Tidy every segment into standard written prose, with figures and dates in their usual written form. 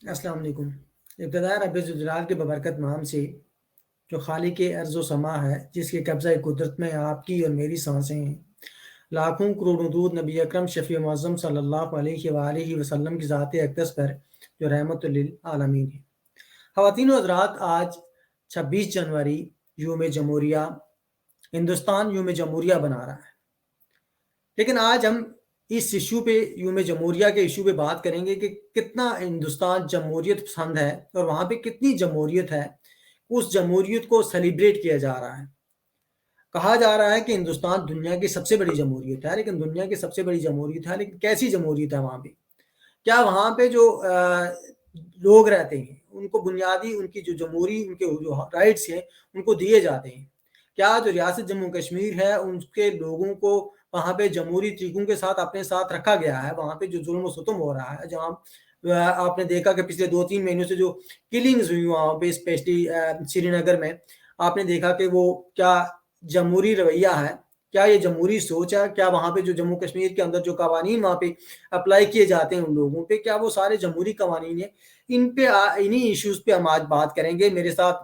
अस्सलाम वालेकुम। इब्तिदा रब ज़ुल के बबरकत नाम से जो खालिक अर्ज़ व समा है, जिसके कब्ज़ा कुदरत में आपकी और मेरी सांसें हैं। लाखों करोड़ों दूर नबी अकरम शफ़ी मुअज़्ज़म सल्लल्लाहु अलैहि वालैहि वसल्लम की ज़ात अक़दस पर जो रहमतुल लिल आलमीन है। ख़वातीन व हज़रात, आज 26 जनवरी यौम जमहूरिया, हिंदुस्तान यौम जमहूरिया बना रहा है। लेकिन आज हम इस इशू पे, यूम जमहूरिया के इशू पे बात करेंगे कि कितना हिंदुस्तान जमहूरियत पसंद है और वहाँ पे कितनी जमहूरियत है। उस जमहूरियत को सेलिब्रेट किया जा रहा है। कहा जा रहा है कि हिंदुस्तान दुनिया की सबसे बड़ी जमहूरियत है, लेकिन दुनिया की सबसे बड़ी जमहूरियत है, लेकिन कैसी जमहूरियत है वहाँ पे? क्या वहाँ पे जो लोग रहते हैं, उनको बुनियादी उनकी जो जमहूरी उनके जो राइट्स हैं, उनको दिए जाते हैं? क्या जो रियासत जम्मू कश्मीर है, उनके लोगों को वहाँ पे जमहूरी तरीकों के साथ अपने साथ रखा गया है? वहाँ पे जो जुल्म-ओ-सितम हो रहा है, जहाँ आपने देखा कि पिछले 2-3 महीनों से जो किलिंग्स हुई वहाँ पे, स्पेशली श्रीनगर में, आपने देखा कि वो क्या जमहूरी रवैया है? क्या ये जमहूरी सोच है? क्या वहाँ पे जो जम्मू कश्मीर के अंदर जो कवानीन वहाँ पे अप्लाई किए जाते हैं उन लोगों पे, क्या वो सारे जमहूरी कवानीन हैं? इन पे इन्हीं इश्यूज़ पे हम आज बात करेंगे। मेरे साथ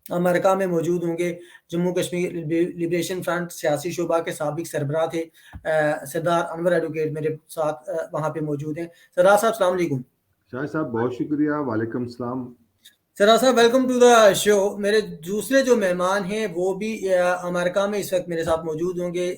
अमेरिका में मौजूद होंगे जम्मू कश्मीर लिबरेशन फ्रंट सियासी शोबा के साबिक सरबराह थे सरदार अनवर एडवोकेट मेरे साथ वहाँ पे मौजूद हैं। सरदार साहब अस्सलाम वालेकुम। शाह साहब बहुत शुक्रिया। वालेकुम सलाम। सरदार साहब वेलकम टू द शो। मेरे दूसरे जो मेहमान हैं वो भी अमेरिका में इस वक्त मेरे साथ मौजूद होंगे।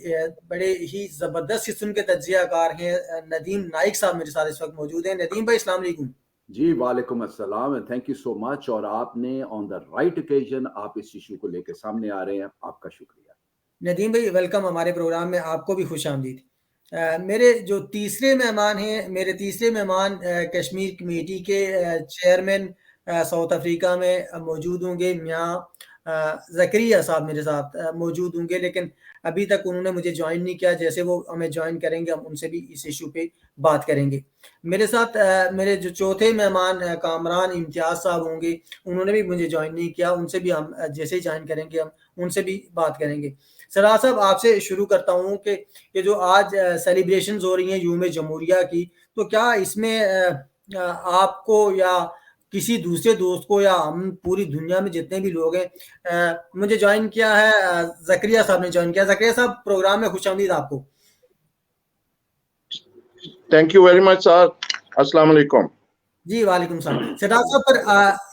बड़े ही ज़बरदस्त किस्म के तज्ज़ियाकार हैं। नदीम नाइक साहब मेरे साथ इस वक्त मौजूद हैं। नदीम भाई अस्सलाम वालेकुम। जी वालेकुम अस्सलाम and thank you so much. और आपने ऑन द राइट ओकेजन आप इस इशू को लेकर सामने आ रहे हैं, आपका शुक्रिया। नदीम भाई वेलकम हमारे प्रोग्राम में, आपको भी खुश आमदीद। मेरे जो तीसरे मेहमान हैं, मेरे तीसरे मेहमान कश्मीर कमेटी के चेयरमैन साउथ अफ्रीका में मौजूद होंगे। मियाँ ज़करिया साहब मेरे साथ मौजूद होंगे, लेकिन अभी तक उन्होंने मुझे ज्वाइन नहीं किया। जैसे वो हमें ज्वाइन करेंगे हम उनसे भी इस इशू पे बात करेंगे। मेरे साथ मेरे जो चौथे मेहमान कामरान इम्तियाज़ साहब होंगे, उन्होंने भी मुझे ज्वाइन नहीं किया। उनसे भी हम जैसे ही ज्वाइन करेंगे हम उनसे भी बात करेंगे। सरदार साहब आपसे शुरू करता हूँ कि ये जो आज सेलिब्रेशंस हो रही हैं यूम जमहूरिया की, तो क्या इसमें आपको या किसी दूसरे दोस्त को या हम पूरी दुनिया में जितने भी लोग हैं, मुझे ज्वाइन किया है ज़करिया साहब ने ज्वाइन किया। ज़करिया साहब प्रोग्राम में खुशामदीद आपको। Thank you very much sir. अस्सलाम वालेकुम। जी वालेकुम सलाम। सरदार साहब पर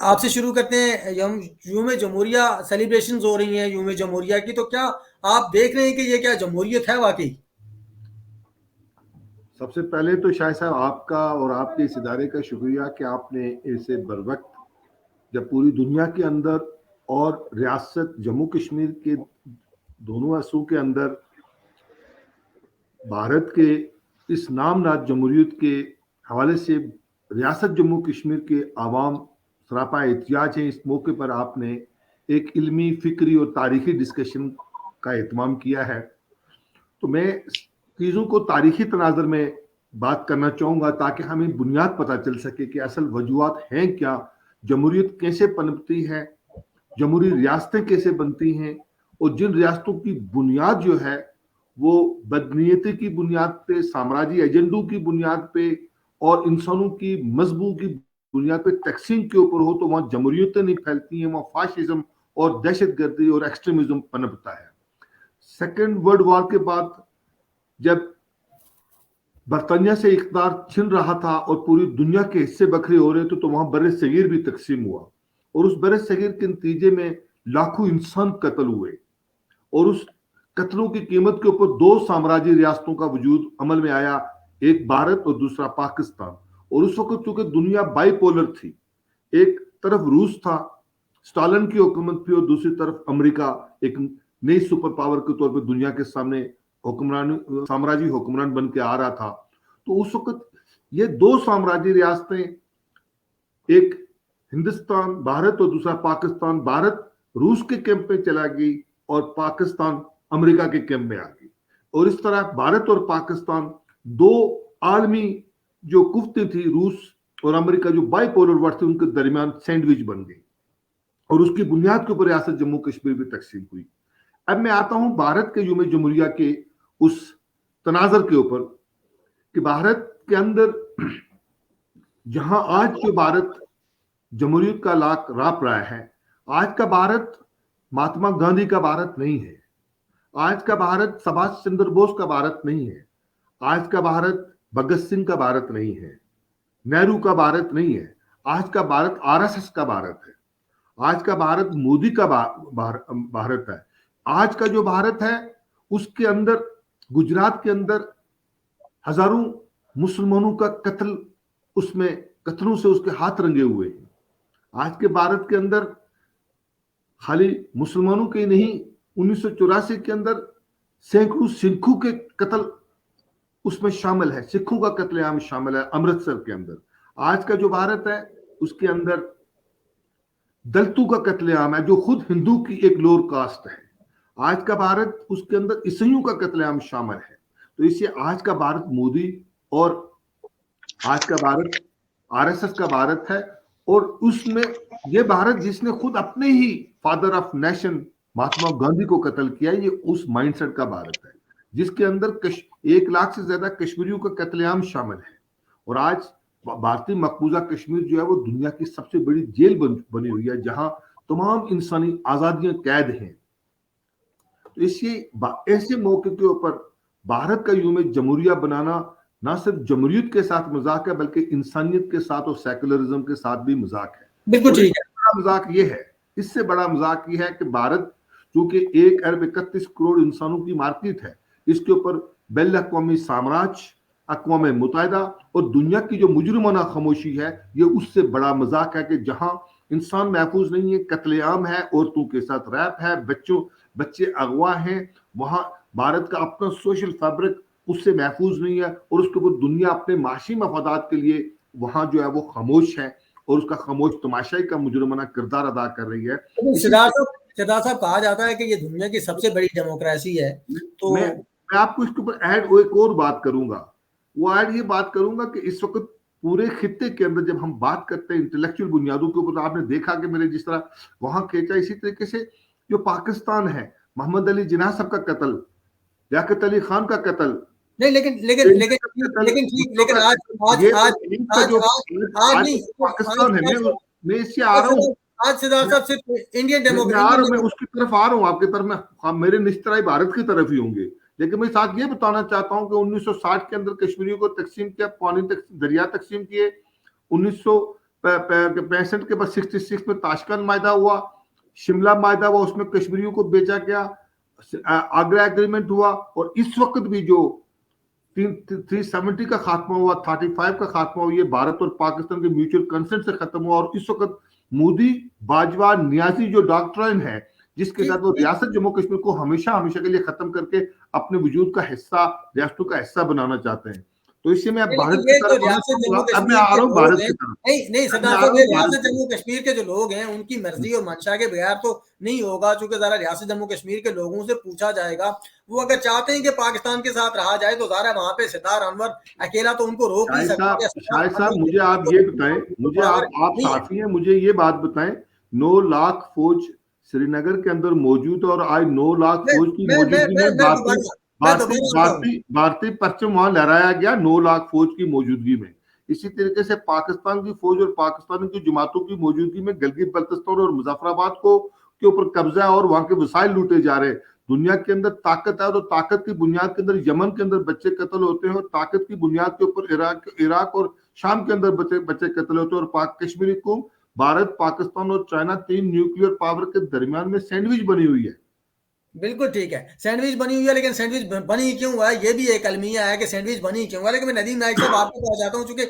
आपसे शुरू करते हैं। यूम जमहूरिया सेलिब्रेशंस हो रही हैं यूम जमहूरिया की, तो क्या आप देख रहे हैं कि ये क्या जमहूरियत है वाकई? सबसे पहले तो शाह साहब आपका और आपके इस इदारे का शुक्रिया कि आपने इसे बर वक्त, जब पूरी दुनिया के अंदर और रियासत जम्मू कश्मीर के दोनों हिस्सों के अंदर भारत के इस नामनाद जमहूरियत के हवाले से रियासत जम्मू कश्मीर के आवाम सरापा एहतियाज है, इस मौके पर आपने एक इल्मी, फिक्री और तारीखी डिस्कशन का एहतमाम किया है। तो मैं चीज़ों को तारीखी तनाजर में बात करना चाहूँगा ताकि हमें बुनियाद पता चल सके कि असल वजूहत हैं क्या, जमहूरियत कैसे पनपती है, जमहूरी रियासतें कैसे बनती हैं, और जिन रियासतों की बुनियाद जो है वो बदनीयती की बुनियाद पे, साम्राज्य एजेंडों की बुनियाद पे और इंसानों की मजबूत की बुनियाद पे तकसीम के ऊपर हो, तो वहाँ जमहूरियतें नहीं फैलती हैं, वहाँ फाशिज्म और दहशतगर्दी और एक्सट्रीमिज्म पनपता है। सेकेंड वर्ल्ड वॉर के बाद जब बरतानिया से इख्तियार छिन रहा था और पूरी दुनिया के हिस्से बखरे हो रहे थे, तो वहां बर सगीर भी तकसीम हुआ और उस बर सगीर के नतीजे में लाखों इंसान कत्ल हुए और उस कत्लों की कीमत के ऊपर दो साम्राज्य रियासतों का वजूद अमल में आया, एक भारत और दूसरा पाकिस्तान। और उस वक्त चूंकि दुनिया बाइपोलर थी, एक तरफ रूस था, स्टालिन की हुकूमत थी, और दूसरी तरफ अमेरिका एक नई सुपर पावर के तौर पर दुनिया के सामने हुक्मरान, साम्राज्य हुक्मरान बन के आ रहा था। तो उस वक्त ये दो साम्राज्य रियासतें, एक हिंदुस्तान भारत और दूसरा पाकिस्तान, भारत रूस के कैंप में चला गई और पाकिस्तान अमेरिका के कैंप में आ गई। और इस तरह भारत और पाकिस्तान दो आलमी जो कुफ्ते थी, रूस और अमेरिका जो बाइपोलर वर्ल्ड थे, उनके दरमियान सैंडविच बन गई और उसकी बुनियाद के ऊपर रियासत जम्मू कश्मीर भी तकसीम हुई। अब मैं आता हूं भारत के यूम जमहूरिया के उस तनाजर के ऊपर कि भारत के अंदर जहां आज जो भारत जमहूरियत का लाख राप रहा है, आज का भारत महात्मा गांधी का भारत नहीं है, आज का भारत सुभाष चंद्र बोस का भारत नहीं है, आज का भारत भगत सिंह का भारत नहीं है, नेहरू का भारत नहीं है, आज का भारत आरएसएस का भारत है, आज का भारत मोदी का भारत है। आज का जो भारत है उसके अंदर गुजरात के अंदर हजारों मुसलमानों का कत्ल, उसमें कत्लों से उसके हाथ रंगे हुए हैं। आज के भारत के अंदर खाली मुसलमानों के नहीं, 1984 के अंदर सैकड़ों सिखों के कत्ल उसमें शामिल है, सिखों का कत्लेआम शामिल है अमृतसर के अंदर। आज का जो भारत है उसके अंदर दलितों का कत्लेआम है, जो खुद हिंदू की एक लोअर कास्ट है। आज का भारत, उसके अंदर ईसाइयों का कत्लेआम शामिल है। तो इससे आज का भारत मोदी और आज का भारत आरएसएस का भारत है। और उसमें ये भारत जिसने खुद अपने ही father of nation Mahatma Gandhi को कत्ल किया, ये उस माइंडसेट का भारत है जिसके अंदर 1 लाख से ज्यादा कश्मीरियों का कत्लेआम शामिल है। और आज भारतीय मकबूजा कश्मीर जो है वो दुनिया की सबसे बड़ी जेल बनी हुई है, जहां तमाम इंसानी आजादियां कैद हैं। तो इसलिए ऐसे मौके के ऊपर भारत का यूं में जमहूरिया बनाना ना सिर्फ जमहूरियत के साथ मजाक है, बल्कि इंसानियत के साथ और सेकुलरिज्म के साथ भी मजाक है। बिल्कुल ठीक है। बड़ा मजाक ये है, इससे बड़ा मजाक ये है कि भारत जो कि 1 अरब 31 करोड़ इंसानों की मार्केट है, इसके ऊपर बैन अक़वामी साम्राज्य, अक़वाम मुत्तहिदा और दुनिया की जो मुजरिमाना खामोशी है, ये उससे बड़ा मजाक है कि जहां इंसान महफूज नहीं है, कत्लेआम है, औरतों के साथ रैप है, बच्चे अगवा हैं, वहां भारत का अपना सोशल फैब्रिक उससे महफूज नहीं है। और उसके ऊपर दुनिया अपने माशी मफादात के लिए वहां जो है वो खामोश है और उसका खामोश तमाशाई का मुजरिमाना किरदार अदा कर रही है। सिद्धार्थ साहब, कहा जाता है कि ये दुनिया की सबसे बड़ी डेमोक्रेसी है। तो मैं आपको इसके ऊपर ऐड एक और बात करूंगा, वो ऐड ये बात करूंगा कि इस वक्त पूरे खित्ते के अंदर जब हम बात करते हैं इंटेलेक्चुअल बुनियादों के ऊपर, आपने देखा कि मेरे जिस तरह वहां खींचा, इसी तरीके से जो पाकिस्तान है, मोहम्मद अली जिन्ना साहब का कत्ल, लियाकत अली खान का कत्ल, नहीं, लेकिन आज पाकिस्तान है। मैं इससे आ रहा हूँ, आज सिद्धार्थ साहब सिर्फ इंडियन डेमोक्रेसी, मैं उसकी तरफ आ रहा हूँ, आपकी तरफ में, मेरे निश्चय भारत की तरफ ही होंगे। लेकिन मैं साथ ये बताना चाहता हूँ कि 1960 के अंदर कश्मीरियों को तकसीम किया, पानी दरिया तकसीम किए। 1965 के बाद 66 में ताशकंद मायदा हुआ, शिमला मायदा हुआ, उसमें कश्मीरियों को बेचा गया, आगरा एग्रीमेंट हुआ। और इस वक्त भी जो 370 का खात्मा हुआ, 35 का खात्मा हुआ, ये भारत और पाकिस्तान के म्यूचुअल कंसेंट से खत्म हुआ। और इस वक्त मोदी बाजवा नियाजी जो डॉक्ट्राइन है, जिसके साथ वो रियासत जम्मू कश्मीर को हमेशा के लिए खत्म करके अपने वजूद का हिस्सा, रियासतों का हिस्सा बनाना चाहते हैं। तो इससे मैं भारत की तरफ अब मैं आ रहा हूँ, भारत की तरफ। नहीं सिद्धार्थ साहब, रियासत जम्मू कश्मीर के जो लोग हैं उनकी मर्जी और मंशा के बगैर तो नहीं होगा, क्योंकि जरा रियासत जम्मू कश्मीर के लोगों से पूछा जाएगा, वो अगर चाहते हैं कि पाकिस्तान के साथ रहा जाए तो जरा वहां पे सितार अनवर अकेला तो उनको रोक नहीं सकता। शायद साहब, मुझे आप ये बताएं, मुझे आप साथी हैं, मुझे ये बात बताएं, 9 लाख फौज श्रीनगर के अंदर मौजूद है और आज 9 लाख फौज की मौजूदगी में भारतीय परचम वहां लहराया गया 9 लाख फौज की मौजूदगी में। इसी तरीके से पाकिस्तान की फौज और पाकिस्तान की जमातों की मौजूदगी में गिलगित बल्तिस्तान और मुजफ्फराबाद के ऊपर कब्जा है और वहां के वसाइल लूटे जा रहे हैं। दुनिया के अंदर ताकत है तो ताकत की बुनियाद के अंदर यमन के अंदर बच्चे कत्ल होते हैं और ताकत की बुनियाद के ऊपर इराक और शाम के अंदर बच्चे कत्ल होते हैं। और कश्मीरी कौम भारत, पाकिस्तान और चाइना 3 न्यूक्लियर पावर के दरमियान में सैंडविच बनी हुई है। बिल्कुल ठीक है, सैंडविच बनी हुई है, लेकिन सैंडविच बनी क्यों हुआ है ये भी एक अलमिया है कि सैंडविच बनी क्यों हुआ। लेकिन मैं नदीम नाइक साहब आपको कहा जाता हूँ, चूंकि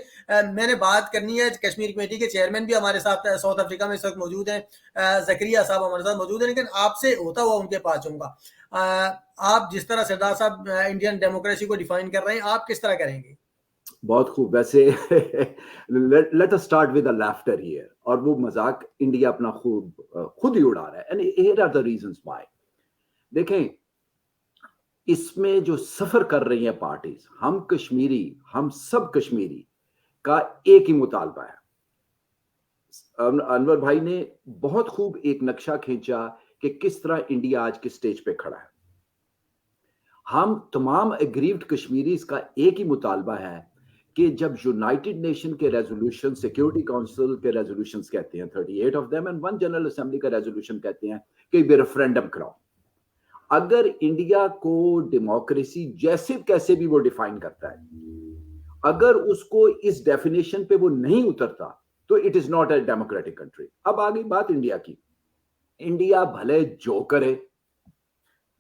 मैंने बात करनी है, कश्मीर कमेटी के चेयरमैन भी हमारे साथ साउथ अफ्रीका में इस वक्त मौजूद हैं, जकरिया साहब हमारे साथ मौजूद है, लेकिन आपसे होता हुआ उनके पास जाऊंगा। आप जिस तरह सरदार साहब इंडियन डेमोक्रेसी को डिफाइन कर रहे हैं, आप किस तरह करेंगे? बहुत खूब। वैसे let us start with a laughter here, और वो मजाक इंडिया अपना खुद ही उड़ा रहा है, and here are the reasons why. देखें, इसमें जो सफर कर रही है पार्टीज, हम कश्मीरी, हम सब कश्मीरी का एक ही मुतालबा है। अनवर भाई ने बहुत खूब एक नक्शा खींचा कि किस तरह इंडिया आज किस स्टेज पे खड़ा है। हम तमाम एग्रीव्ड कश्मीरीज का एक ही मुतालबा है कि जब यूनाइटेड नेशन के रेजोल्यूशन, सिक्योरिटी काउंसिल के रेजोल्यूशंस कहते हैं 38 of them and one general assembly का रेजोल्यूशन कहते हैं कि रेफरेंडम कराओ, अगर इंडिया को डेमोक्रेसी जैसे कैसे भी वो डिफाइन करता है, अगर उसको इस डेफिनेशन पे वो नहीं उतरता तो it is not a democratic country. अब आ गई बात इंडिया की। इंडिया भले जो करे,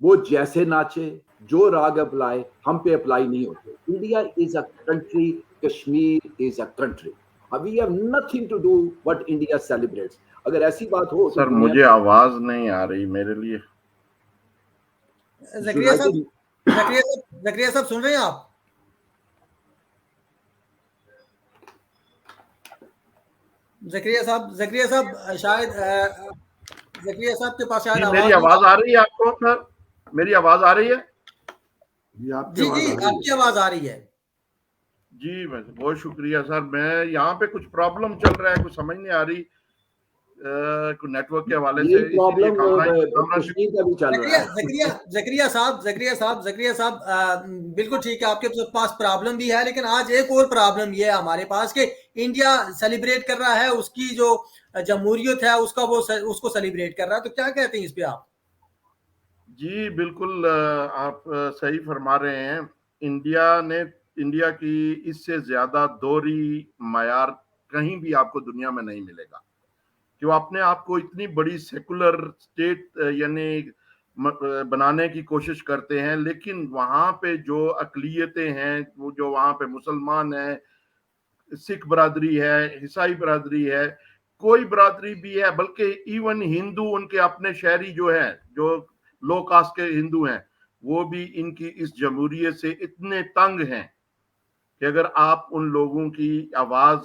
वो जैसे नाचे, जो राग अप्लाई, हम पे अप्लाई नहीं होते। India is a country, Kashmir is a country. We have nothing to do what India celebrates. अगर ऐसी बात हो सर मुझे आवाज नहीं आ रही मेरे लिए। जकरिया साहब सुन रहे हैं आप? जकरिया साहब शायद जकरिया साहब के पास शायद मेरी आवाज आ रही है आपको? सर मेरी आवाज आ रही है? जी आपकी आवाज आ रही है जी। बहुत शुक्रिया सर। मैं यहाँ पे कुछ प्रॉब्लम चल रहा है, कुछ समझ नहीं आ रही नेटवर्क के हवाले से। प्रॉब्लम कश्मीर का भी चल रहा है। जकरिया साहब बिल्कुल ठीक है, आपके पास प्रॉब्लम भी है, लेकिन आज एक और प्रॉब्लम ये है हमारे पास कि इंडिया सेलिब्रेट कर रहा है, उसकी जो जमहूरियत है उसको सेलिब्रेट कर रहा है। तो क्या कहते हैं इस पे आप? जी बिल्कुल, आप सही फरमा रहे हैं। इंडिया की इससे ज्यादा दोहरी मायार कहीं भी आपको दुनिया में नहीं मिलेगा कि वो अपने आप को इतनी बड़ी सेकुलर स्टेट यानी बनाने की कोशिश करते हैं, लेकिन वहां पे जो अकलियतें हैं, वो जो वहां पे मुसलमान है, सिख बरादरी है, ईसाई बरादरी है, कोई बरादरी भी है, बल्कि इवन हिंदू, उनके अपने शहरी जो है, जो लो कास्ट के हिंदू हैं, वो भी इनकी इस जमहूरियत से इतने तंग हैं कि अगर आप उन लोगों की आवाज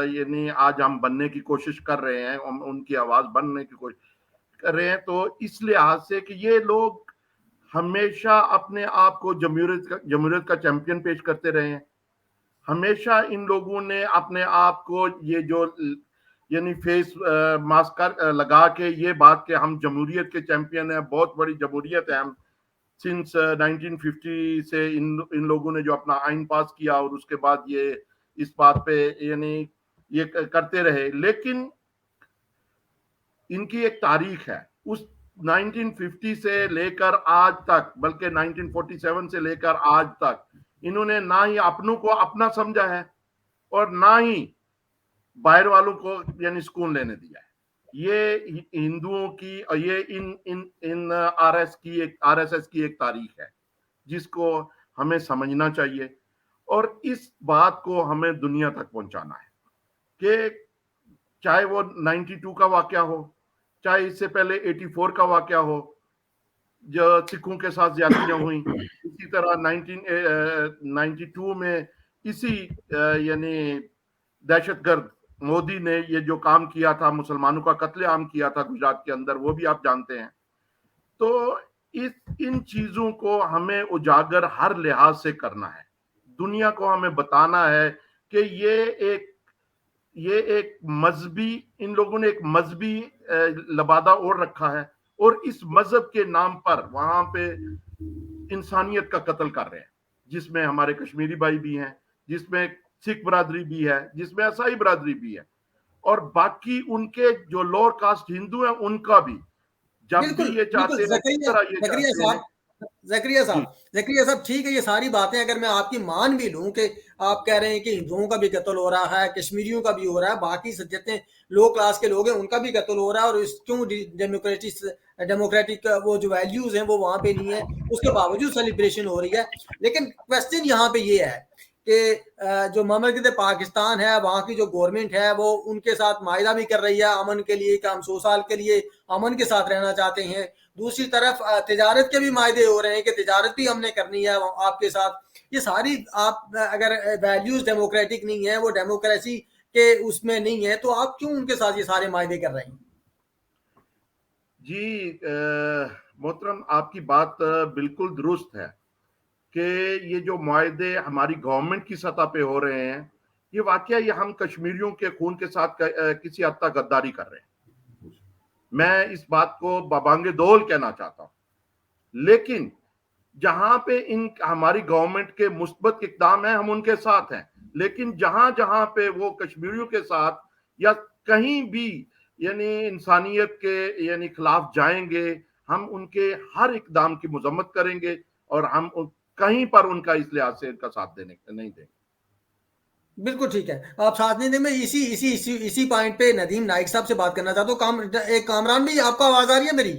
यानी आज हम बनने की कोशिश कर रहे हैं, उनकी आवाज बनने की कोशिश कर रहे हैं, तो इस लिहाज से कि ये लोग हमेशा अपने आप को जमहूरियत का चैंपियन पेश करते रहे हैं। हमेशा इन लोगों ने अपने आप को ये जो यानी फेस मास्क लगा के ये बात कि हम जमहूरियत के चैंपियन हैं, बहुत बड़ी जमहूरियत है हम, सिंस 1950 से इन लोगों ने जो अपना आइन पास किया और उसके बाद ये इस बात पे यानी ये करते रहे। लेकिन इनकी एक तारीख है, उस 1950 से लेकर आज तक, बल्कि 1947 से लेकर आज तक इन्होंने ना ही अपनों को अपना समझा है और ना ही बाहर वालों को यानी सुकून लेने दिया है। ये हिंदुओं की, ये इन आरएसएस की एक तारीख है जिसको हमें समझना चाहिए और इस बात को हमें दुनिया तक पहुंचाना है कि चाहे वो 92 का वाकया हो, चाहे इससे पहले 84 का वाकया हो जो सिखों के साथ ज्यादतियां हुई, इसी तरह 1992 में इसी यानी दहशतगर्द मोदी ने ये जो काम किया था, मुसलमानों का कत्लेआम किया था गुजरात के अंदर, वो भी आप जानते हैं। तो इन चीजों को हमें उजागर हर लिहाज से करना है, दुनिया को हमें बताना है कि ये एक मजहबी, इन लोगों ने एक मजहबी लबादा ओढ़ रखा है और इस मजहब के नाम पर वहां पे इंसानियत का कत्ल कर रहे हैं, जिसमें हमारे कश्मीरी भाई भी हैं, जिसमें सिख बरादरी भी है, जिसमें ईसाई बरादरी भी है और बाकी उनके जो लोअर कास्ट हिंदू हैं उनका भी। जब भी ये चाहते हैं जकरिया साहब ठीक है, ये सारी बातें अगर मैं आपकी मान भी लूं कि आप कह रहे हैं कि हिंदुओं का भी कत्ल हो रहा है, कश्मीरियों का भी हो रहा है, बाकी जितने लो क्लास के लोग हैं उनका भी कत्ल हो रहा है, और क्यों डेमोक्रेटिक वो जो वैल्यूज हैं वो वहां पे नहीं है, उसके बावजूद सेलिब्रेशन हो रही है। लेकिन क्वेश्चन यहाँ पे ये है कि जो ममलकत पाकिस्तान है, वहाँ की जो गवर्नमेंट है वो उनके साथ मायदा भी कर रही है अमन के लिए कि हम 100 साल के लिए अमन के साथ रहना चाहते हैं। दूसरी तरफ तिजारत के भी मायदे हो रहे हैं कि तिजारत भी हमने करनी है आपके साथ। ये सारी आप अगर वैल्यूज डेमोक्रेटिक नहीं है, वो डेमोक्रेसी के उसमें नहीं है, तो आप क्यों उनके साथ ये सारे मायदे कर रहे हैं? जी मोहतरम, आपकी बात बिल्कुल दुरुस्त है कि ये जो मुआहदे हमारी गवर्नमेंट की सतह पे हो रहे हैं, ये वाकया ये हम कश्मीरियों के खून के साथ किसी हद तक गद्दारी कर रहे हैं। मैं इस बात को बबांगे दौल कहना चाहता हूं, लेकिन जहां पे हमारी गवर्नमेंट के मुस्बत इक़दाम है हम उनके साथ हैं, लेकिन जहां जहां पे वो कश्मीरियों के साथ या कहीं भी यानी इंसानियत के यानी खिलाफ जाएंगे, हम उनके हर इकदाम की मजम्मत करेंगे और हम कहीं पर उनका इस लिहाज से इनका साथ देने नहीं देंगे। बिल्कुल ठीक है। आप साथ नहीं दे, मैं इसी पॉइंट पे नदीम नाइक साहब से बात करना चाहता हूँ। कामरान भाई, आपको आवाज आ रही है मेरी?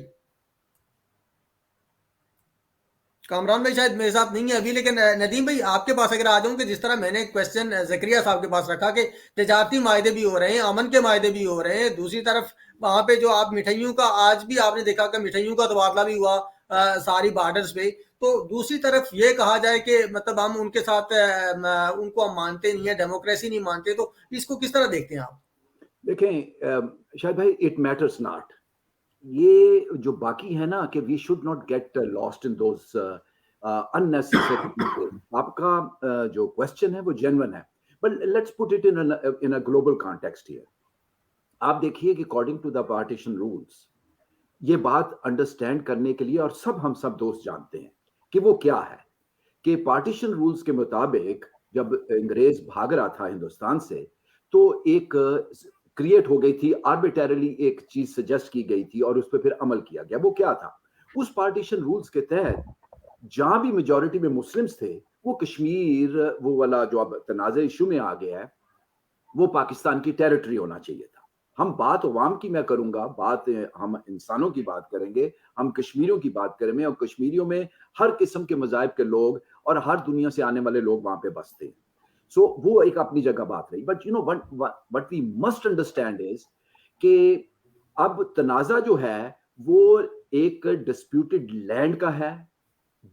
कामरान भाई शायद मेरे साथ नहीं है अभी, लेकिन नदीम भाई आपके पास अगर आ जाऊं कि जिस तरह मैंने क्वेश्चन जकरिया साहब के पास रखा कि तजारती मायदे भी हो रहे हैं, अमन के मायदे भी हो रहे हैं, दूसरी तरफ वहां पे जो आप मिठाइयों का, आज भी आपने देखा कि मिठाइयों का तबादला भी हुआ सारी बॉर्डर्स पे। तो दूसरी तरफ ये कहा जाए कि मतलब हम उनके साथ उनको हम मानते नहीं है, डेमोक्रेसी नहीं मानते, तो इसको किस तरह देखते हैं आप? देखें शायद भाई, इट मैटर्स नॉट। ये जो बाकी है ना कि we should not get lost in those unnecessary detail. आपका जो क्वेश्चन है वो जेन्युइन है, but let's put it in a global context here. आप देखिए कि according to the partition rules, ये बात अंडरस्टैंड करने के लिए, और हम सब दोस्त जानते हैं कि वो क्या है, कि पार्टीशन रूल्स के मुताबिक जब अंग्रेज भाग रहा था हिंदुस्तान से, तो एक क्रिएट हो गई थी आर्बिटरली, एक चीज सजेस्ट की गई थी और उस पर फिर अमल किया गया। वो क्या था? उस पार्टीशन रूल्स के तहत जहां भी मेजॉरिटी में मुस्लिम्स थे, वो कश्मीर, वो वाला जो अब तनाज़ा इशू में आ गया है, वो पाकिस्तान की टेरिटरी होना चाहिए था। हम बात अवाम की मैं करूंगा, बात हम इंसानों की बात करेंगे, हम कश्मीरियों की बात करेंगे, और कश्मीरियों में हर किस्म के मज़ाहिब के लोग और हर दुनिया से आने वाले लोग वहां पे बसते हैं। सो वो एक अपनी जगह बात रही। But you know what we must understand is कि अब तनाज़ा जो है वो एक डिस्प्यूटेड लैंड का है,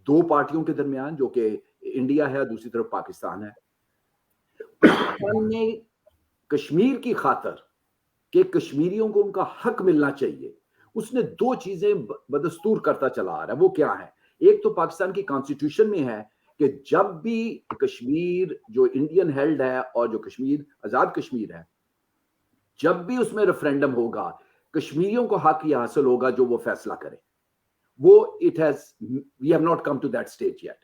दो पार्टियों के दरमियान, जो कि इंडिया है, दूसरी तरफ पाकिस्तान है। पाकिस्तान ने कश्मीर की खातर कि कश्मीरियों को उनका हक मिलना चाहिए, उसने दो चीजें बदस्तूर करता चला आ रहा है। वो क्या है? एक तो पाकिस्तान की कॉन्स्टिट्यूशन में है कि जब भी कश्मीर जो इंडियन हेल्ड है और जो कश्मीर आजाद कश्मीर है, जब भी उसमें रेफरेंडम होगा, कश्मीरियों को हक यह हासिल होगा जो वो फैसला करे। वो we have not come to that stage yet.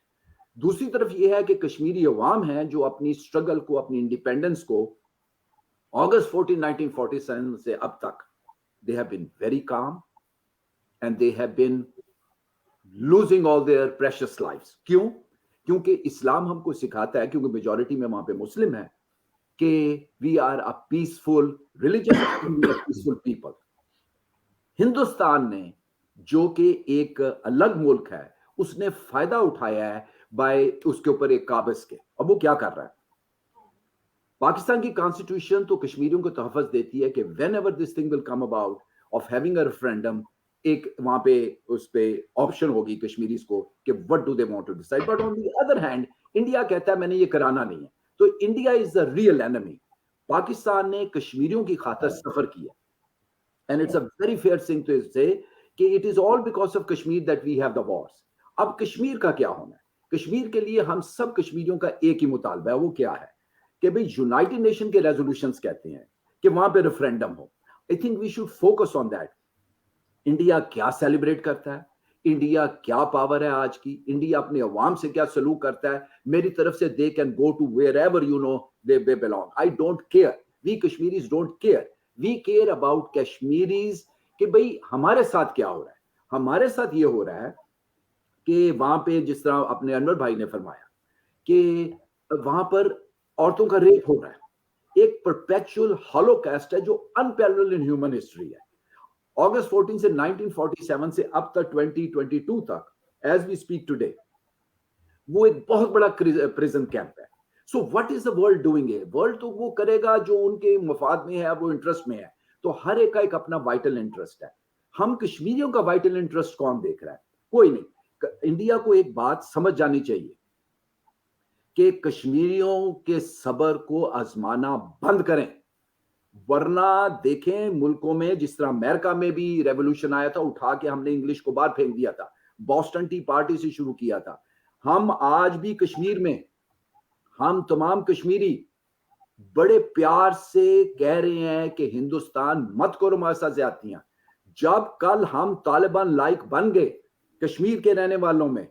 दूसरी तरफ यह है कि कश्मीरी अवाम है जो अपनी स्ट्रगल को, अपनी इंडिपेंडेंस को August 14, 1947 से अब तक they have been very calm and they have been losing all their precious lives. क्यों? क्योंकि इस्लाम हमको सिखाता है, क्योंकि मेजॉरिटी में वहां पे मुस्लिम है, कि we are a peaceful religion and we are peaceful people. Hindustan ने, जो कि एक अलग मुल्क है, उसने फायदा उठाया है बाय उसके ऊपर एक काबिज के। अब वो क्या कर रहा है? पाकिस्तान की कॉन्स्टिट्यूशन तो कश्मीरियों को तहफ़्फ़ुज़ देती है कि when ever this thing will come about of having a referendum, एक वहां पे उस पे ऑप्शन होगी कश्मीरीज को कि what do they want to decide. But on the other hand India कहता है मैंने ये कराना नहीं है। तो India is the real enemy. Pakistan ने कश्मीरियों की खातर सफर किया, and it's a very fair thing to say that it is all because of Kashmir that we have the wars. अब कश्मीर का क्या होना है? कश्मीर के लिए हम सब कश्मीरियों का एक ही मुतालबा है। वो क्या है कि भाई यूनाइटेड नेशन के रेजोल्यूशंस कहते हैं कि वहां पे रेफरेंडम हो। I think we should focus on that. India क्या सेलिब्रेट करता है, इंडिया क्या पावर है आज की, इंडिया अपने अवाम से क्या सलूक करता है। मेरी तरफ से they can go to wherever you know they belong. I don't care, we Kashmiris don't care, we care about Kashmiris कि भाई हमारे साथ क्या हो रहा है। हमारे साथ ये हो रहा है कि वहां पे जिस तरह अपने अनवर भाई ने फरमाया कि वहां पर औरतों का रेप हो रहा है, एक परपेचुअल हॉलोकॉस्ट है जो अनपैरेलल्ड इन ह्यूमन हिस्ट्री है। अगस्त 14 से 1947 से अब तक 2022 तक, एज वी स्पीक टुडे, वो एक बहुत बड़ा प्रिजन कैंप है। So what is the world doing? World तो वो करेगा जो उनके मफाद में है, वो इंटरेस्ट में है। तो हर एक का एक अपना वाइटल इंटरेस्ट है। हम कश्मीरियों का वाइटल इंटरेस्ट कौन देख रहा है? कोई नहीं। इंडिया को एक बात समझ जानी चाहिए कि कश्मीरियों के सबर को आजमाना बंद करें, वरना देखें मुल्कों में जिस तरह अमेरिका में भी रेवोल्यूशन आया था, उठा के हमने इंग्लिश को बाहर फेंक दिया था, बॉस्टन टी पार्टी से शुरू किया था। हम आज भी कश्मीर में, हम तमाम कश्मीरी बड़े प्यार से कह रहे हैं कि हिंदुस्तान मत करो हमारे साथ ज्यादतियां। जब कल हम तालिबान लाइक बन गए कश्मीर के रहने वालों में,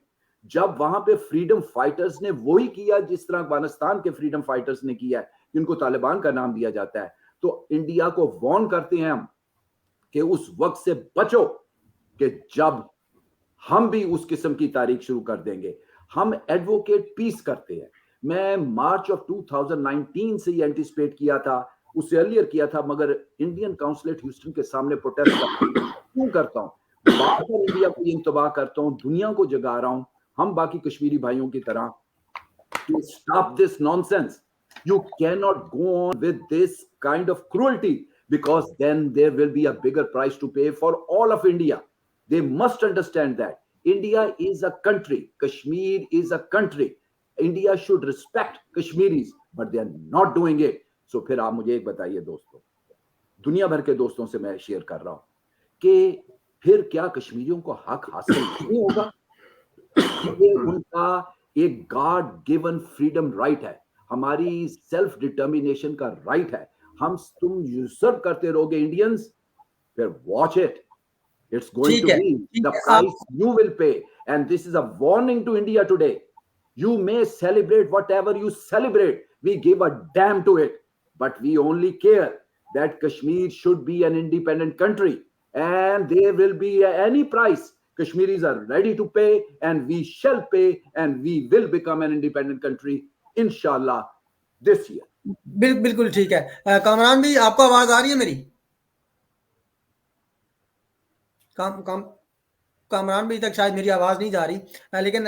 जब वहां पे फ्रीडम फाइटर्स ने वही किया जिस तरह अफगानिस्तान के फ्रीडम फाइटर्स ने किया है, जिनको तालिबान का नाम दिया जाता है, तो इंडिया को वार्न करते हैं हम कि उस वक्त से बचो कि जब हम भी उस किस्म की तारीख शुरू कर देंगे। हम एडवोकेट पीस करते हैं। मैं मार्च ऑफ 2019 से ये एंटिसिपेट किया था, उससे अर्लियर किया था, मगर इंडियन काउंसलेट ह्यूस्टन के सामने प्रोटेस्ट क्यों करता हूं, बार बार इंडिया को इंतबाह करता हूं, दुनिया को जगा रहा हूं, हम बाकी कश्मीरी भाइयों की तरह, to stop this nonsense. You cannot go on with this kind of cruelty, because then there will be a bigger price to pay for all of India. They must understand that India is a country, Kashmir is a country. India should respect Kashmiris, but they are not doing it. So फिर आप मुझे एक बताइए दोस्तों, दुनिया भर के दोस्तों से मैं शेयर कर रहा हूं कि फिर क्या कश्मीरियों को हक हासिल नहीं होगा? ये उनका एक गॉड गिवन फ्रीडम राइट है, हमारी सेल्फ डिटर्मिनेशन का राइट है। तुम यूसर्व करते रहोगे इंडियंस, फिर watch it, it's going to be the price you will pay. And this is a warning to India today. You may celebrate whatever you celebrate, we give a damn to it, but we only care that Kashmir should be an independent country, and there will be any price Kashmiris are ready to pay, and we shall pay, and we will become an independent country inshallah this year. बिल्कुल ठीक है। कामरान भी आपको आवाज आ रही है मेरी? कामरान भी तक शायद मेरी आवाज नहीं जा रही, लेकिन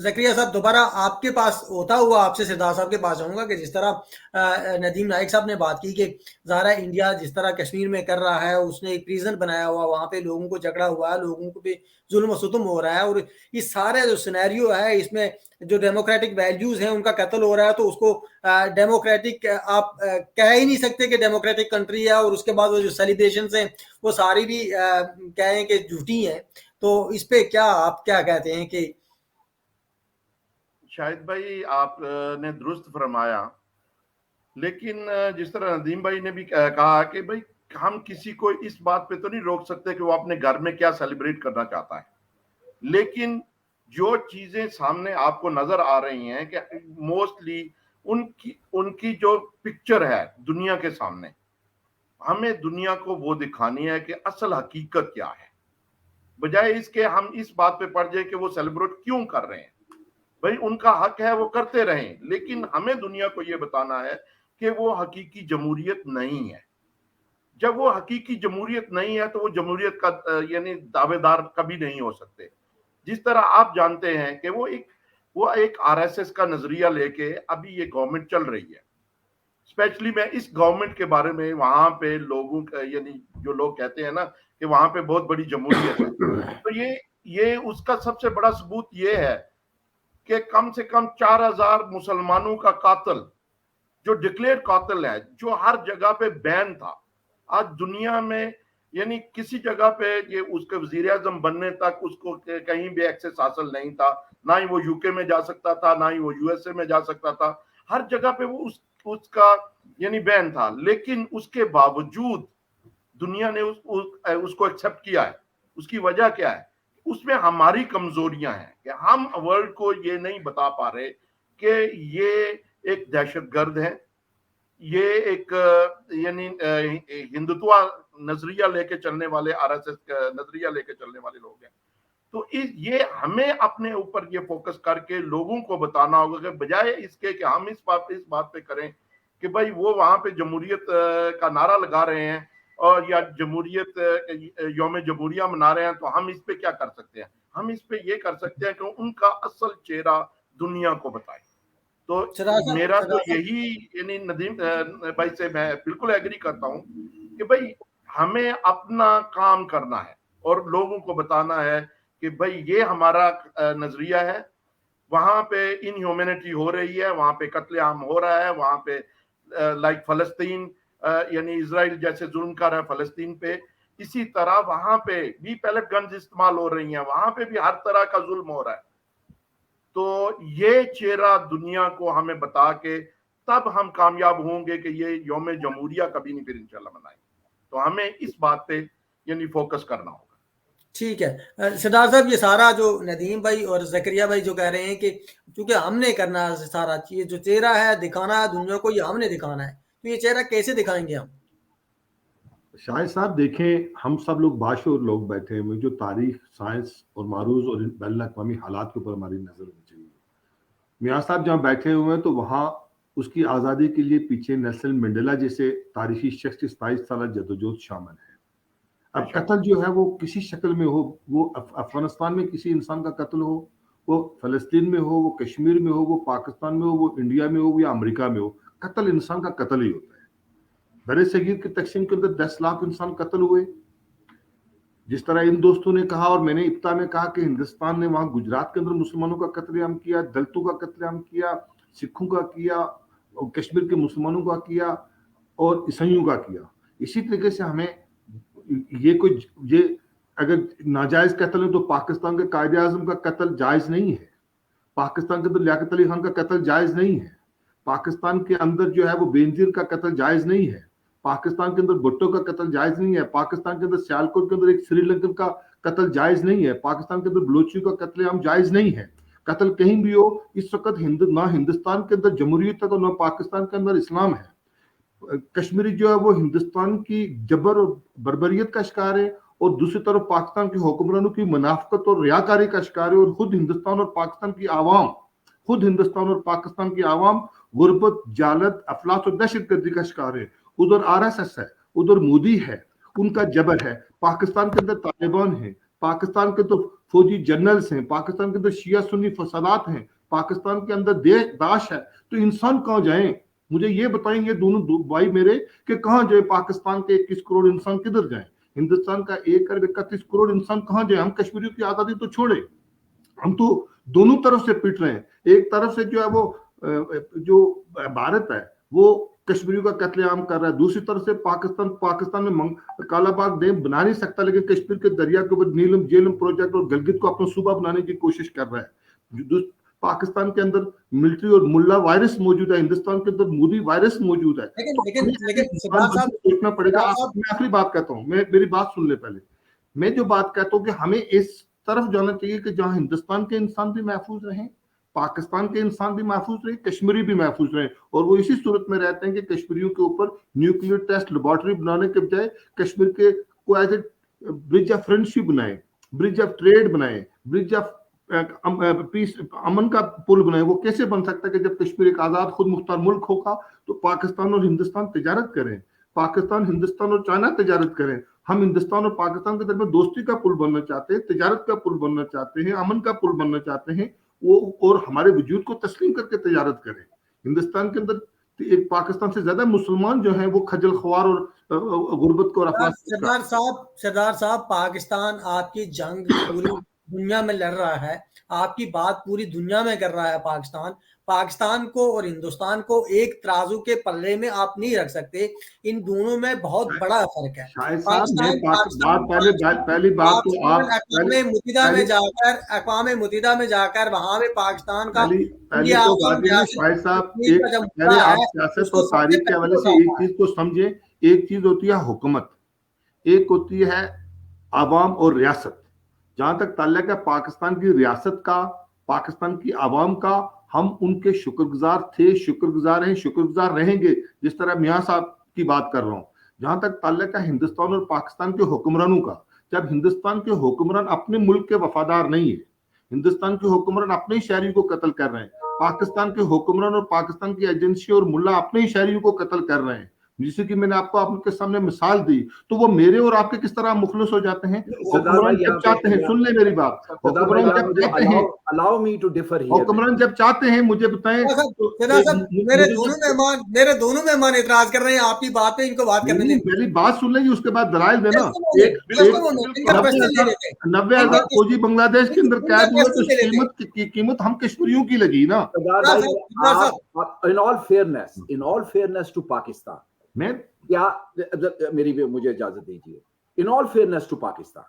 ज़करिया साहब दोबारा आपके पास होता हुआ आपसे सिद्धार्थ साहब के पास आऊंगा कि जिस तरह नदीम नाइक साहब ने बात की कि ज़ाहिर है इंडिया जिस तरह कश्मीर में कर रहा है, उसने एक प्रिजन बनाया हुआ, वहाँ पे लोगों को झगड़ा हुआ है, लोगों को भी जुल्म व सितम हो रहा है, और इस सारे जो सिनेरियो है इसमें जो डेमोक्रेटिक वैल्यूज हैं उनका कत्ल हो रहा है, तो उसको डेमोक्रेटिक आप कह ही नहीं सकते कि डेमोक्रेटिक कंट्री है, और उसके बाद वो जो सेलिब्रेशन हैं वो सारी भी कहें कि झूठी हैं। तो इस पे क्या आप क्या कहते हैं? कि शाहिद भाई आपने दुरुस्त फरमाया, लेकिन जिस तरह नदीम भाई ने भी कहा कि भाई हम किसी को इस बात पे तो नहीं रोक सकते कि वो अपने घर में क्या सेलिब्रेट करना चाहता है, लेकिन जो चीजें सामने आपको नजर आ रही हैं कि मोस्टली उनकी जो पिक्चर है दुनिया के सामने, हमें दुनिया को वो दिखानी है कि असल हकीकत क्या है, बजाय इसके हम इस बात पे पड़ जाए कि वो सेलिब्रेट क्यों कर रहे हैं। भाई उनका हक है, वो करते रहें, लेकिन हमें दुनिया को ये बताना है कि वो हकीकी जमहूरियत नहीं है। जब वो हकीकी जमहूरियत नहीं है तो वो जमहूरियत का यानी दावेदार कभी नहीं हो सकते। जिस तरह आप जानते हैं कि वो एक आरएसएस का नजरिया लेके अभी ये गवर्नमेंट चल रही है। स्पेशली मैं इस गवर्नमेंट के बारे में, वहां पे लोगों यानी जो लोग कहते हैं ना कि वहां पे बहुत बड़ी जमहूरियत है, तो ये उसका सबसे बड़ा सबूत ये है कि कम से कम 4000 मुसलमानों का कातिल, जो डिक्लेयर कातिल है, जो हर जगह पे बैन था, आज दुनिया में यानी किसी जगह पे ये उसके वजीर आजम बनने तक उसको कहीं भी एक्सेस हासिल नहीं था, ना ही वो यूके में जा सकता था, ना ही वो यूएसए में जा सकता था, हर जगह पे वो उसका यानी बैन था, लेकिन उसके बावजूद दुनिया ने उसको एक्सेप्ट किया है। उसकी वजह क्या है? उसमें हमारी कमजोरियां हैं कि हम वर्ल्ड को ये नहीं बता पा रहे कि ये एक दहशतगर्द है, ये एक यानी हिंदुत्व नजरिया लेके चलने वाले, आरएसएस का नजरिया लेके चलने वाले लोग हैं। तो ये हमें अपने ऊपर ये फोकस करके लोगों को बताना होगा कि बजाय इसके कि हम इस बात पे करें कि भाई वो वहां पे जमहूरियत का नारा लगा रहे हैं और या जमहूरियत यौम जमहूरिया मना रहे हैं, तो हम इस पे क्या कर सकते हैं? हम इस पे ये कर सकते हैं कि उनका असल चेहरा दुनिया को बताएं। तो मेरा तो यही यानी नदीम भाई से मैं बिल्कुल एग्री करता हूं कि भाई हमें अपना काम करना है और लोगों को बताना है कि भाई ये हमारा नजरिया है। वहां पे इनह्यूमैनिटी हो रही है, वहां पे कत्लेआम हो रहा है, वहां पे लाइक फलस्तीन यानी इजराइल जैसे जुल्म कर रहा है फलस्तीन पे, इसी तरह वहां पे भी पैलेट गन्स इस्तेमाल हो रही हैं, वहां पे भी हर तरह का जुल्म हो रहा है। तो ये चेहरा दुनिया को हमें बता के तब हम कामयाब होंगे कि ये यौम जमहूरिया कभी नहीं फिर इंशाल्लाह मनाएंगे। तो हमें इस बात पे यानी फोकस करना होगा। ठीक है। सरदार साहब, ये सारा जो नदीम भाई और जकरिया भाई जो कह रहे हैं कि क्योंकि हमने करना है सारा, ये जो चेहरा है दिखाना है दुनिया को, ये हमने दिखाना है, तो ये चेहरा कैसे दिखाएंगे हम? शाहिद साहब देखें, हम सब लोग बाशूर लोग बैठे हुए, जो तारीख, साइंस और मारूज और बैन अवी हालात के ऊपर हमारी नजर होनी चाहिए। मियाँ साहब जहाँ बैठे हुए हैं तो वहाँ उसकी आज़ादी के लिए पीछे नेल्सन मंडेला जैसे तारीखी शख्स की 27 साल जदोजहद शामिल है। अब कत्ल जो है वो किसी शक्ल में हो, वो अफगानिस्तान में किसी इंसान का कत्ल हो, वो फलस्तीन में हो, वो कश्मीर में हो, वो पाकिस्तान में हो, वो इंडिया में हो या अमेरिका में हो, कत्ल इंसान का कत्ल ही होता है। बड़े सगीर की तकसीम के अंदर 10 लाख इंसान कत्ल हुए। जिस तरह इन दोस्तों ने कहा और मैंने इब्ता में कहा कि हिंदुस्तान ने वहां गुजरात के अंदर मुसलमानों का कत्लेआम किया, दलितों का कत्लेआम किया, सिखों का किया, और कश्मीर के मुसलमानों का किया और ईसाइयों का किया। इसी तरीके से हमें ये अगर नाजायज कत्ल है तो पाकिस्तान के कायदे आजम का कत्ल जायज नहीं है, पाकिस्तान के अंदर लियाकत अली खान का कत्ल जायज नहीं है, पाकिस्तान के अंदर जो है वो बेनजीर का कत्ल जायज नहीं है, पाकिस्तान के अंदर भुट्टो का कत्ल जायज नहीं है, पाकिस्तान के अंदर सियालकोट के अंदर एक श्रीलंकन का कत्ल जायज नहीं है, पाकिस्तान के अंदर बलोचियों का कत्लेआम जायज नहीं है। कत्ल कहीं भी हो, इस वक्त ना हिंदुस्तान के अंदर जमहूरियत है तो ना पाकिस्तान के अंदर इस्लाम है। कश्मीरी जो है वो हिंदुस्तान की जबर और बर्बरियत का शिकार है और दूसरी तरफ पाकिस्तान के हुक्मरानों की मुनाफकत और रियाकारी का शिकार है। और खुद हिंदुस्तान और पाकिस्तान की आवाम गुर्बत, जालत, अफलास और दहशतगर्दी का शिकार है। उधर आरएसएस है, उधर मोदी है, उनका जबर है। पाकिस्तान के अंदर तालिबान है, पाकिस्तान के तो फौजी जनरल्स हैं, पाकिस्तान के अंदर शिया सुन्नी फसादात हैं, पाकिस्तान के अंदर दाश है। तो इंसान कहाँ जाए? मुझे ये बताएंगे दोनों भाई मेरे कि कहाँ जाए? पाकिस्तान के 21 करोड़ इंसान किधर जाए? हिंदुस्तान का 1 अरब 31 करोड़ इंसान कहाँ जाए? हम कश्मीरियों की आजादी तो छोड़े, हम तो दोनों तरफ से पिट रहे हैं। एक तरफ से जो है वो जो भारत है वो कश्मीरियों का कत्लेआम कर रहा है, दूसरी तरफ से पाकिस्तान में कालाबाग डैम बना नहीं सकता, लेकिन कश्मीर के दरिया के ऊपर नीलम जेलम प्रोजेक्ट और गिलगित को अपना सूबा बनाने की कोशिश कर रहा है। पाकिस्तान के अंदर मिलिट्री और मुल्ला वायरस मौजूद है, हिंदुस्तान के अंदर मोदी वायरस मौजूद है। लेकिन सोचना पड़ेगा। मैं आखिरी बात कहता हूँ, मेरी बात सुन ले पहले। मैं जो बात कहता हूँ कि हमें इस तरफ जाना चाहिए कि जहां हिंदुस्तान के इंसान भी महफूज रहें, पाकिस्तान के इंसान भी महफूज रहे, कश्मीरी भी महफूज रहे। और वो इसी सूरत में रहते हैं कि कश्मीरियों के ऊपर न्यूक्लियर टेस्ट लेबोरेटरी बनाने के बजाय कश्मीर के को as a bridge of friendship बनाए, ब्रिज ऑफ ट्रेड बनाए, ब्रिज ऑफ पीस, अमन का पुल बनाए। वो कैसे बन सकता है कि जब कश्मीर एक आजाद खुद मुख्तार मुल्क होगा तो पाकिस्तान और हिंदुस्तान तजारत करें, पाकिस्तान, हिंदुस्तान और चाइना तजारत करें। हम हिंदुस्तान और पाकिस्तान के दरमियान दोस्ती का पुल बनना चाहते हैं, तजारत का पुल बनना चाहते हैं, अमन का पुल बनना चाहते हैं, वो और हमारे वजूद को तस्लीम करके तजारत करें। हिंदुस्तान के अंदर एक पाकिस्तान से ज्यादा मुसलमान जो हैं वो खजल ख्वार और गुर्बत को। सरदार साहब, पाकिस्तान आपकी जंग पूरी दुनिया में लड़ रहा है, आपकी बात पूरी दुनिया में कर रहा है। पाकिस्तान को और हिंदुस्तान को एक तराजू के पल्ले में आप नहीं रख सकते, इन दोनों में बहुत बड़ा फर्क है। पहली बात तो आप अक़वाम मुत्तहिदा में जाकर वहां पे पाकिस्तान का आप सियासत और तारीख के हवाले से एक चीज को समझे। एक चीज होती है हुकूमत, एक होती है आवाम और रियासत। जहां तक ताल्लुक है पाकिस्तान की रियासत का, पाकिस्तान की आवाम का, हम उनके शुक्रगुजार थे, शुक्रगुजार हैं, शुक्रगुजार रहेंगे, जिस तरह मियाँ साहब की बात कर रहा हूँ। जहां तक ताल्लुक है हिंदुस्तान और पाकिस्तान के हुक्मरानों का, जब हिंदुस्तान के हुक्मरान अपने मुल्क के वफादार नहीं है, हिंदुस्तान के हुक्मरान अपने शहरियों को कत्ल कर रहे हैं, पाकिस्तान के हुक्मरान और पाकिस्तान की एजेंसी और मुल्ला अपने शहरियों को कत्ल कर रहे हैं, जिससे कि मैंने आपको आपके सामने मिसाल दी, तो वो मेरे और आपके किस तरह मुखलिस हो जाते हैं। हुक्मरान जब चाहते हैं, सुन ले मेरी बात, हुक्मरान जब चाहते हैं, allow me to differ here, हुक्मरान जब चाहते हैं, मुझे बताएं। मेरे दोनों मेहमान इतराज कर रहे हैं आपकी बात पे, इनको बात करने दें। पहली बात सुन लेंगे, उसके बाद दलाइल देना। 90,000 फौजी बांग्लादेश के अंदर कैद हुए, तो कीमत हम कश्मीरियों की लगी ना। In all fairness to Pakistan, मैं क्या मुझे इजाजत दीजिए, in all fairness to Pakistan,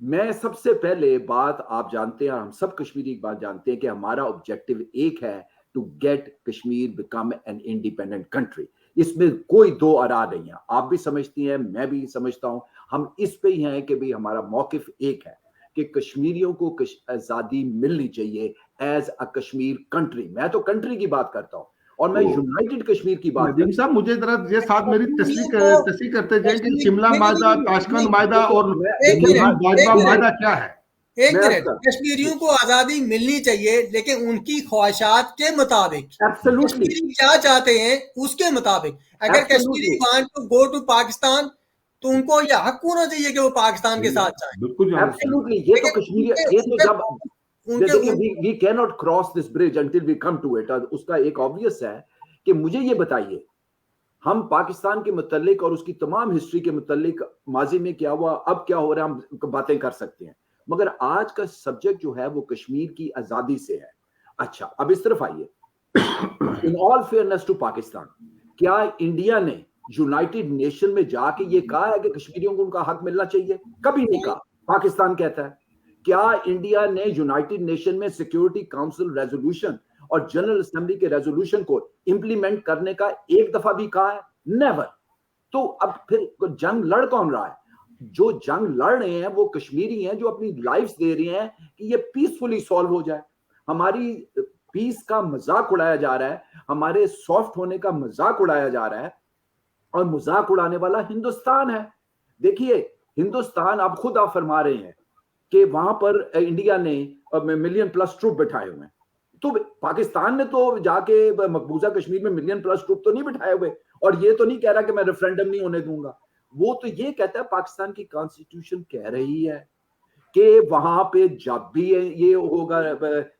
मैं सबसे पहले बात आप जानते हैं, हम सब कश्मीरी एक बात जानते हैं कि हमारा ऑब्जेक्टिव एक है, to get Kashmir become an independent country. इसमें कोई दो आरा नहीं है। आप भी समझती हैं, मैं भी समझता हूं, हम इस पे ही हैं कि भाई हमारा मौकिफ एक है कि कश्मीरियों को आजादी मिलनी चाहिए एज अ कश्मीर कंट्री। मैं तो कंट्री की बात करता हूं और मैं यूनाइटेड कश्मीर की बात नदीम साहब, मुझे जरा ये साथ मेरी तस्वीर करते जाए कि शिमला मायदा, ताशकंद मायदा और एक मिनट, बाजवा मायदा क्या है। एक मिनट, कश्मीरियों को आजादी मिलनी चाहिए लेकिन उनकी ख्वाहिशात के मुताबिक। एब्सोल्युटली कश्मीरी क्या चाहते हैं उसके मुताबिक। अगर Kashmiri want to go to Pakistan तो उनको यह हक होना चाहिए कि वो पाकिस्तान के साथ जाएं। बिल्कुल एब्सोल्युटली, ये तो कश्मीरी, ये तो जब देखिए we can not cross this bridge until we come to it. उसका एक ऑब्वियस है कि मुझे ये बताइए, हम पाकिस्तान के मुतल्लिक और उसकी तमाम हिस्ट्री के मुतल्लिक माजी में क्या हुआ, अब क्या हो रहा है, हम बातें कर सकते हैं, मगर आज का सब्जेक्ट जो है वो कश्मीर की आजादी से है। अच्छा, अब इस तरफ आइए। In all fairness to Pakistan, क्या इंडिया ने यूनाइटेड नेशन में जाके ये कहा है कि कश्मीरियों को उनका हक मिलना चाहिए? कभी नहीं कहा। पाकिस्तान कहता है। क्या इंडिया ने यूनाइटेड नेशन में सिक्योरिटी काउंसिल रेजोल्यूशन और जनरल असेंबली के रेजोल्यूशन को इंप्लीमेंट करने का एक दफा भी कहा है? नेवर। तो अब फिर जंग लड़ कौन रहा है? जो जंग लड़ रहे हैं वो कश्मीरी हैं, जो अपनी लाइफ दे रहे हैं कि ये पीसफुली सॉल्व हो जाए। हमारी पीस का मजाक उड़ाया जा रहा है, हमारे सॉफ्ट होने का मजाक उड़ाया जा रहा है, और मजाक उड़ाने वाला हिंदुस्तान है। देखिए, हिंदुस्तान, आप खुद आप फरमा रहे हैं कि वहां पर इंडिया ने मिलियन प्लस ट्रूप बिठाए हुए हैं। तो पाकिस्तान ने तो जाके मकबूजा कश्मीर में मिलियन प्लस ट्रूप तो नहीं बिठाए हुए, और ये तो नहीं कह रहा कि मैं रेफरेंडम नहीं होने दूंगा। वो तो ये कहता है, पाकिस्तान की कॉन्स्टिट्यूशन कह रही है कि वहां पे जब भी ये होगा,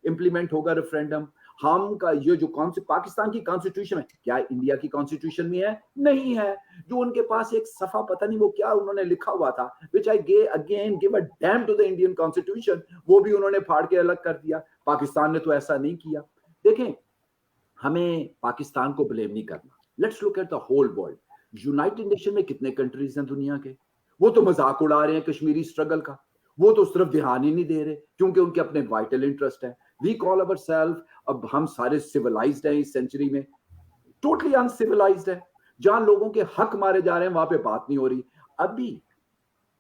इंप्लीमेंट होगा रेफरेंडम, हम का ये जो पाकिस्तान की कॉन्स्टिट्यूशन है, क्या इंडिया की कॉन्स्टिट्यूशन में है? नहीं है। जो उनके पास एक सफा, पता नहीं वो क्या उन्होंने लिखा हुआ था, which I again give a damn to the Indian constitution, वो भी उन्होंने फाड़ के अलग कर दिया। पाकिस्तान ने तो ऐसा नहीं किया। देखें, हमें पाकिस्तान को ब्लेम नहीं करना। Let's look at the whole world. United nation में कितने कंट्रीज हैं दुनिया के? वो तो मजाक उड़ा रहे हैं कश्मीरी स्ट्रगल का, वो तो सिर्फ ध्यान ही नहीं दे रहे क्योंकि उनके अपने वाइटल इंटरेस्ट है। वी कॉल अवर सेल्फ, अब हम सारे सिविलाइज्ड हैं इस सेंचुरी में, टोटली अनसिविलाइज्ड है। जहां लोगों के हक मारे जा रहे हैं वहां पे बात नहीं हो रही। अभी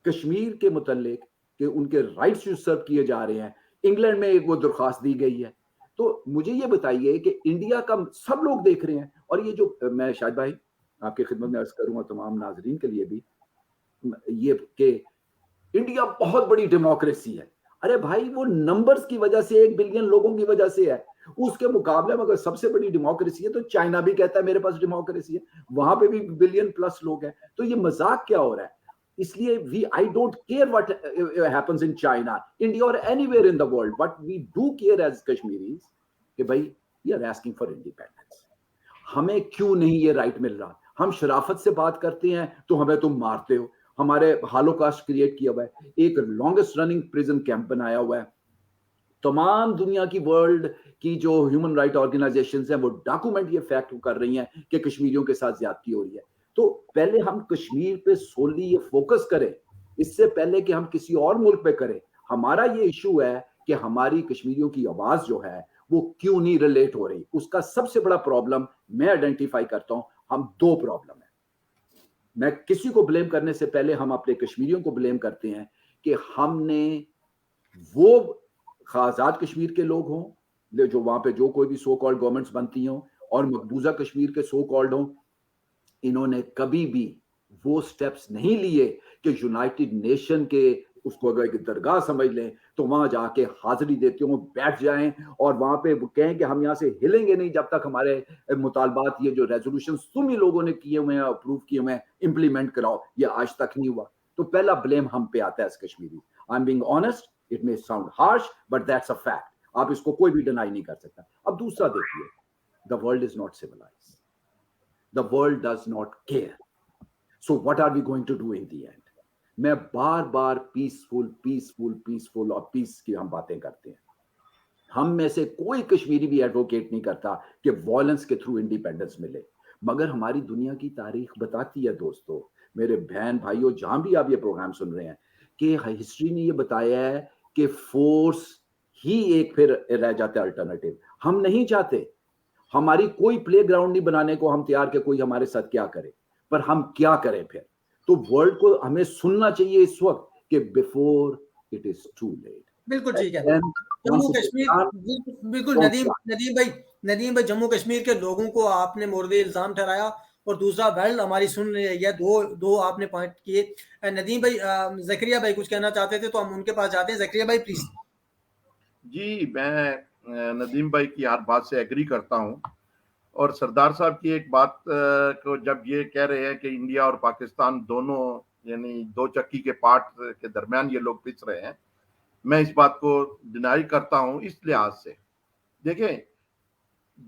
कश्मीर के मुतल्लिक कि उनके राइट्स जो सर्व किए जा रहे हैं, इंग्लैंड में एक वो दरख्वास्त दी गई है। तो मुझे ये बताइए कि इंडिया का सब लोग देख रहे हैं, और ये जो मैं शाहिद भाई आपकी खिदमत में अर्ज करूंगा तमाम नाजरीन के लिए भी, ये कि इंडिया बहुत बड़ी डेमोक्रेसी है। अरे भाई, वो नंबर्स की वजह से, 1 बिलियन लोगों की वजह से है। उसके मुकाबले में अगर सबसे बड़ी डेमोक्रेसी है तो चाइना भी कहता है मेरे पास डेमोक्रेसी है, वहां पे भी बिलियन प्लस लोग हैं। तो ये मजाक क्या हो रहा है? इसलिए I don't care what happens in China, India और anywhere in the world, but we do care as Kashmiris कि भाई we are asking for independence. हमें क्यों नहीं ये राइट मिल रहा? हम शराफत से बात करते हैं तो हमें तुम मारते हो। हमारे हॉलोकॉस्ट क्रिएट किया हुआ है, एक लॉन्गेस्ट रनिंग प्रिजन कैंप बनाया हुआ है। तमाम दुनिया की वर्ल्ड की जो ह्यूमन राइट ऑर्गेनाइजेशंस हैं वो डॉक्यूमेंट ये फैक्ट कर रही हैं कि कश्मीरियों के साथ ज्यादती हो रही है। तो पहले हम कश्मीर पे सोली ये फोकस करें, इससे पहले कि हम किसी और मुल्क पे करें। हमारा ये इशू है कि हमारी कश्मीरियों की आवाज जो है वो क्यों नहीं रिलेट हो रही। उसका सबसे बड़ा प्रॉब्लम मैं आइडेंटिफाई करता हूं, हम 2 प्रॉब्लम है। मैं किसी को ब्लेम करने से पहले हम अपने कश्मीरियों को ब्लेम करते हैं कि हमने वो आजाद कश्मीर के लोग हों जो वहां पे जो कोई भी सो कॉल्ड गवर्नमेंट्स बनती हों और मकबूजा कश्मीर के सो कॉल्ड हों, इन्होंने कभी भी वो स्टेप्स नहीं लिए कि यूनाइटेड नेशन के उसको अगर एक दरगाह समझ लें तो वहां जाके हाजिरी देते हो, बैठ जाएं और वहां पे कहें कि हम यहाँ से हिलेंगे नहीं जब तक हमारे मुतालबात, ये जो रेजोल्यूशन तुम ही लोगों ने किए हुए हैं, अप्रूव किए हुए हैं, इंप्लीमेंट कराओ। ये आज तक नहीं हुआ। तो पहला ब्लेम हम पे आता है as Kashmiri. I am being honest, it may sound harsh but that's a fact. आप इसको कोई भी डिनाई नहीं कर सकता। अब दूसरा देखिए, the world is not civilised, the world does not care, so what are we going to do in the end? मैं बार बार पीसफुल पीसफुल पीसफुल और पीस की हम बातें करते हैं। हम में से कोई कश्मीरी भी एडवोकेट नहीं करता कि वॉयलेंस के थ्रू इंडिपेंडेंस मिले, मगर हमारी दुनिया की तारीख बताती है दोस्तों, मेरे बहन भाइयों, जहां भी आप ये प्रोग्राम सुन रहे हैं, कि हिस्ट्री ने ये बताया है कि फोर्स ही एक फिर रह जाता है अल्टरनेटिव। हम नहीं चाहते, हमारी कोई प्ले ग्राउंड नहीं बनाने को हम तैयार के कोई हमारे साथ क्या करे, पर हम क्या करें फिर? तो वर्ल्ड को हमें सुनना चाहिए इस वक्त कि before it is too late. बिल्कुल ठीक है। जम्मू कश्मीर, बिल्कुल नदीम भाई जम्मू कश्मीर के लोगों को आपने मोर्द इल्जाम ठहराया, और दूसरा वर्ल्ड हमारी सुन रही है। दो आपने पॉइंट किए। नदीम भाई, जकरिया भाई कुछ कहना चाहते थे तो हम उनके पास जाते हैं। जकरिया भाई प्लीज। जी, मैं नदीम भाई की हर बात से एग्री करता हूँ, और सरदार साहब की एक बात को जब ये कह रहे हैं कि इंडिया और पाकिस्तान दोनों यानी दो चक्की के पार्ट के दरमियान ये लोग पिस रहे हैं, मैं इस बात को डिनाई करता हूँ इस लिहाज से। देखें,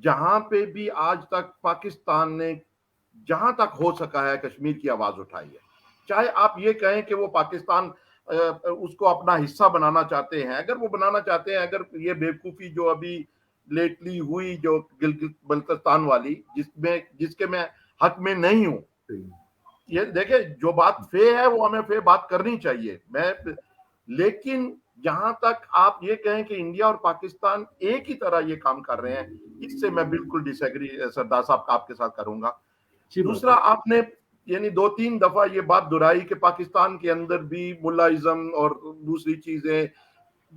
जहां पे भी आज तक पाकिस्तान ने जहां तक हो सका है कश्मीर की आवाज उठाई है, चाहे आप ये कहें कि वो पाकिस्तान उसको अपना हिस्सा बनाना चाहते हैं, अगर वो बनाना चाहते हैं, अगर ये बेवकूफी जो अभी लेटली हुई जो गिलगित बल्तिस्तान वाली, जिसके मैं हक में नहीं हूं, ये देखे जो बात फे है वो हमें फे बात करनी चाहिए। लेकिन जहां तक आप ये कहें कि इंडिया और पाकिस्तान एक ही तरह ये काम कर रहे हैं, इससे मैं बिल्कुल डिसएग्री सरदार साहब का आपके साथ करूंगा। दूसरा, आपने यानी 2-3 दफा ये बात दोहराई कि पाकिस्तान के अंदर भी मुल्लाइज्म और दूसरी चीजें,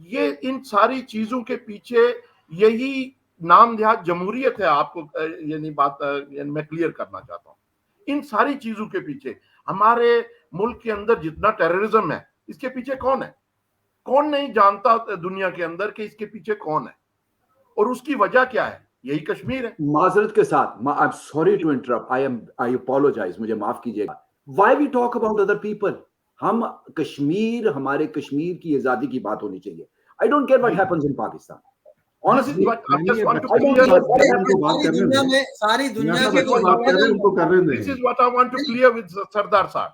ये इन सारी चीजों के पीछे यही नामधेय जमहूरियत है। आपको यानी बात मैं क्लियर करना चाहता हूँ, इन सारी चीजों के पीछे हमारे मुल्क के अंदर जितना टेररिज्म है, इसके पीछे कौन है? कौन नहीं जानता दुनिया के अंदर कि इसके पीछे कौन है और उसकी वजह क्या है? यही कश्मीर है। माजरत के साथ, I am sorry to interrupt, I apologise, मुझे माफ कीजिएगा। Why we talk about other people? हम कश्मीर, हमारे कश्मीर की आजादी की बात होनी चाहिए। आई don't care what happens in Pakistan. Honestly, सारी दुनिया के उनको कर रहे हैं। This is what I want to clear with Sardar Sahab.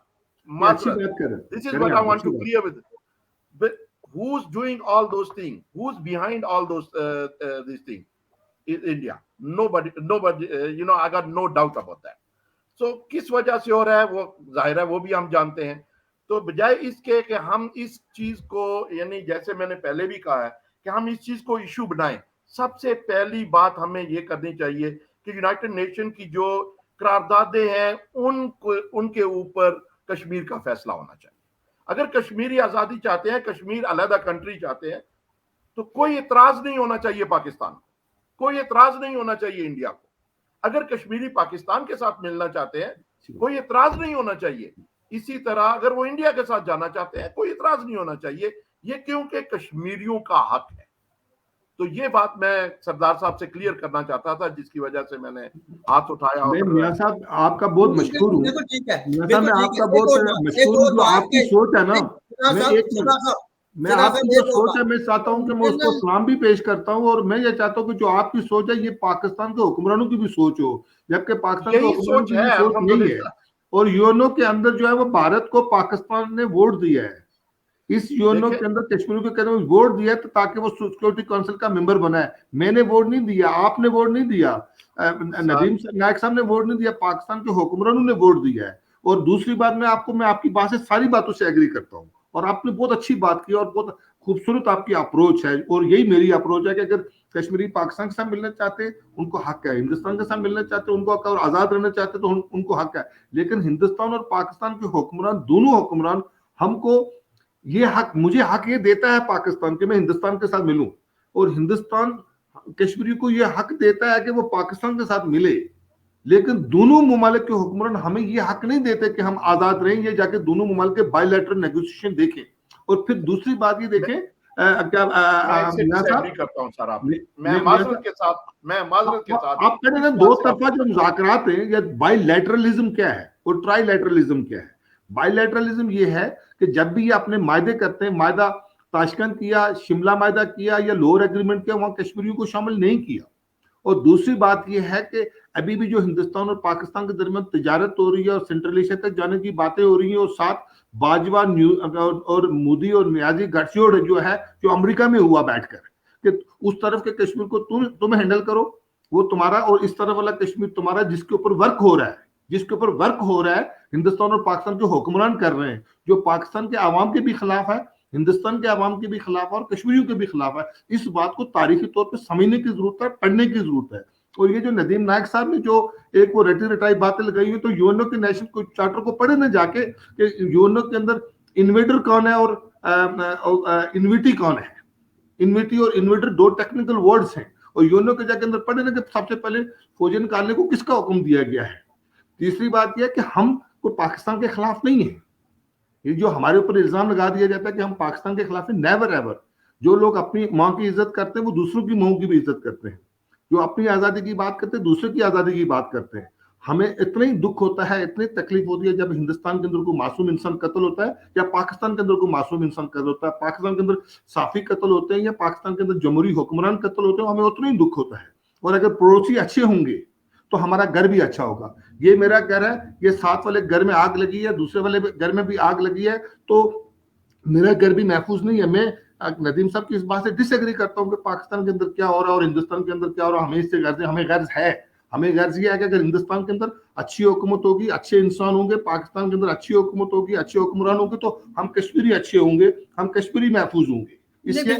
This is what I want to clear with. But who's doing all those things? Who's behind all those these things? Is India. Nobody. I got no doubt about that. So किस वजह से हो रहा है वो जाहिर है, वो भी हम जानते हैं। तो बजाय इसके कि हम इस चीज को, यानी जैसे मैंने पहले भी कहा है कि हम इस चीज को इशू बनाएं, सबसे पहली बात हमें ये करनी चाहिए कि यूनाइटेड नेशन की जो करारदादें हैं उनके ऊपर कश्मीर का फैसला होना चाहिए। अगर कश्मीरी आजादी चाहते हैं, कश्मीर अलहदा कंट्री चाहते हैं, तो कोई एतराज नहीं होना चाहिए पाकिस्तान को, कोई एतराज नहीं होना चाहिए इंडिया को। अगर कश्मीरी पाकिस्तान के साथ मिलना चाहते हैं, कोई एतराज नहीं होना चाहिए। इसी तरह अगर वो इंडिया के साथ जाना चाहते हैं, कोई एतराज नहीं होना चाहिए। ये क्योंकि कश्मीरियों का हक है। तो ये बात मैं सरदार साहब से क्लियर करना चाहता था, जिसकी वजह से मैंने हाथ उठाया। मियां साहब, आपका बहुत मशहूर हूँ। मियां साहब, मैं आपका बहुत मशहूर हूँ। जो आपकी सोच है ना, मैं आपकी जो सोच है, मैं चाहता हूँ कि मैं उसको सलाम भी पेश करता हूँ, और मैं ये चाहता हूँ कि जो आपकी सोच है ये पाकिस्तान के हुक्मरानों की भी सोच हो, जबकि पाकिस्तान के हुक्मरानों की भी सोच नहीं है। और यूएनओ के अंदर जो है वो भारत को पाकिस्तान ने वोट दिया है। इस यूएनओ के अंदर कश्मीर को कहते हैं वोट दिया तो ताकि वो सिक्योरिटी काउंसिल का मेंबर बना है। मैंने वोट नहीं दिया, आपने वोट नहीं दिया, नदीम नायक साहब ने वोट नहीं दिया, पाकिस्तान के हुक्मरानों ने वोट दिया है। और दूसरी बात, मैं आपकी बात से सारी बातों से एग्री करता हूँ, और आपने बहुत अच्छी बात की और बहुत खूबसूरत आपकी अप्रोच है। और यही मेरी अप्रोच है कि अगर कश्मीरी पाकिस्तान के साथ मिलना चाहते हैं उनको हक है, हिंदुस्तान के साथ मिलना चाहते हैं उनको हक है, और आजाद रहना चाहते हैं तो उनको हक है। लेकिन हिंदुस्तान और पाकिस्तान के हुक्मरान, दोनों हुक्मरान हमको ये हक, मुझे हक ये देता है पाकिस्तान के मैं हिंदुस्तान के साथ मिलूं, और हिंदुस्तान कश्मीरी को ये हक देता है कि वो पाकिस्तान के साथ मिले। लेकिन दोनों मुमालिक के हुक्मरान हमें ये हक नहीं देते कि हम आजाद रहें, ये जाके दोनों मुमालिक के बायलैटरल नेगोशिएशन देखें। और फिर दूसरी बात ये देखें, क्या करता हूं सर, मैं माजरत के साथ आप कहते हैं दो तरफा जो मुज़ाकरात हैं, या बायलैटरलिज्म क्या है और ट्राइलैटरलिज्म क्या है? बायलैटरलिज्म ये है कि जब भी ये अपने मायदे करते हैं, मायदा ताशकंद किया, शिमला मायदा किया या लोअर एग्रीमेंट किया, वहां कश्मीरियों को शामिल नहीं किया। और दूसरी बात यह है कि अभी भी जो हिंदुस्तान और पाकिस्तान के दरमियान तिजारत हो रही है और सेंट्रल एशिया तक जाने की बातें हो रही हैं, और साथ बाजवा और मोदी और नियाजी गठजोड़ जो है, जो अमेरिका में हुआ बैठकर, कि उस तरफ के कश्मीर को तुम हैंडल करो, वो तुम्हारा, और इस तरफ वाला कश्मीर तुम्हारा, जिसके ऊपर वर्क हो रहा है हिंदुस्तान और पाकिस्तान के हुक्मरान कर रहे हैं, जो पाकिस्तान के आवाम के भी खिलाफ है, हिंदुस्तान के आवाम के भी खिलाफ है और कश्मीरियों के भी खिलाफ है। इस बात को तारीखी तौर पर समझने की जरूरत है, पढ़ने की जरूरत है। और ये जो नदीम नायक साहब ने जो एक वो रटी रटाई बातें लगाई हुई, तो यूएनओ के नेशनल चार्टर को पढ़े ना जाके कि यूएनओ के अंदर इन्वेडर कौन है और इन्विटी कौन है। इन्विटी और इन्वेडर दो टेक्निकल वर्ड्स हैं, और यूएनओ के जाके अंदर पढ़े ना कि सबसे पहले फौजी निकालने को किसका हुक्म दिया गया है। तीसरी बात यह है कि हम कोई पाकिस्तान के खिलाफ नहीं है। ये जो हमारे ऊपर इल्जाम लगा दिया जाता है कि हम पाकिस्तान के खिलाफ है, नेवर एवर। जो लोग अपनी माँ की इज्जत करते हैं वो दूसरों की माँ की भी इज्जत करते हैं। जो अपनी आजादी की बात करते हैं दूसरों की आजादी की बात करते हैं। हमें इतना ही दुख होता है, इतनी तकलीफ होती है जब हिंदुस्तान के अंदर कोई मासूम इंसान कत्ल होता है, या पाकिस्तान के अंदर कोई मासूम इंसान कत्ल होता है, पाकिस्तान के अंदर साफी कत्ल होते हैं, या पाकिस्तान के अंदर जमहूरी हुक्मरान कत्ल होते हैं, हमें उतना ही दुख होता है। और अगर पड़ोसी अच्छे होंगे तो हमारा घर भी अच्छा होगा। ये मेरा घर है, ये साथ वाले घर में आग लगी है, दूसरे वाले घर में भी आग लगी है, तो मेरा घर भी महफूज नहीं है। मैं नदीम साहब की इस बात से डिसएग्री करता हूँ कि पाकिस्तान के अंदर क्या हो रहा है और हिंदुस्तान के अंदर क्या हो रहा है, हमें इससे गर्ज है। हमें गर्ज है, हमें गर्ज ये है कि अगर हिंदुस्तान के अंदर अच्छी हुकूमत होगी, अच्छे इंसान होंगे, पाकिस्तान के अंदर अच्छी हुकूमत होगी, अच्छे हुक्मरान होंगे, तो हम कश्मीरी अच्छे होंगे, हम कश्मीरी महफूज होंगे। इसलिए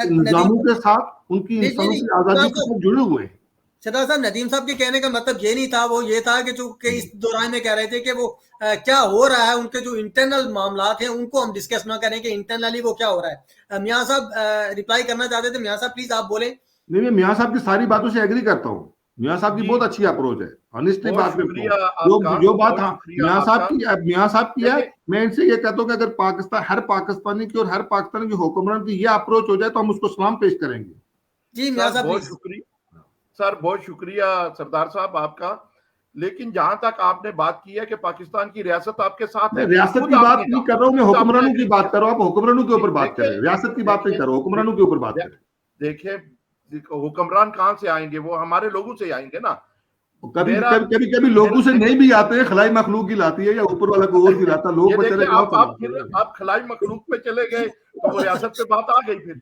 इंतजामों के साथ उनकी इंसानों की आजादी के साथ जुड़े हुए हैं। सरदार साहब, नदीम साहब के कहने का मतलब ये नहीं था, वो ये था कि जो कि इस दौरान में कह रहे थे कि वो क्या हो रहा है, उनके जो इंटरनल मामला थे उनको हम डिस्कस ना करें कि इंटरनली वो क्या हो रहा है। मियां साहब रिप्लाई करना चाहते थे। मियां साहब प्लीज आप बोले। नहीं, मैं मियां साहब की सारी बातों से एग्री करता हूँ। मियां साहब की बहुत अच्छी अप्रोच है, ऑनेस्टली बात करता हूँ। जो बात मियां साहब की है, मैं इनसे ये कहता हूँ कि अगर पाकिस्तान, हर पाकिस्तानी की और हर पाकिस्तान के हुक्मरान की ये अप्रोच हो जाए तो हम उसको सलाम पेश करेंगे। जी मियां साहब, बहुत शुक्रिया सर, बहुत शुक्रिया सरदार साहब आपका। लेकिन जहां तक आपने बात की है कि पाकिस्तान की रियासत आपके साथ है, रियासत की बात नहीं कर रहा हूँ मैं, हुक्मरानों की बात कर रहा हूँ। आप हुक्मरानों के ऊपर बात करें, रियासत की बात नहीं कर रहा हूँ, हुक्मरानों के ऊपर बात करें। देखिए हुक्मरान कहां से आएंगे, वो हमारे लोगों से आएंगे ना। कभी लोगों से नहीं भी आते हैं, खलाई मखलूक ही लाती है, या ऊपर वाला कोई और भी लाता। लोग बेचारे आप खलाई मखलूक पे चले गए तो वो रियासत पे बात आ गई। फिर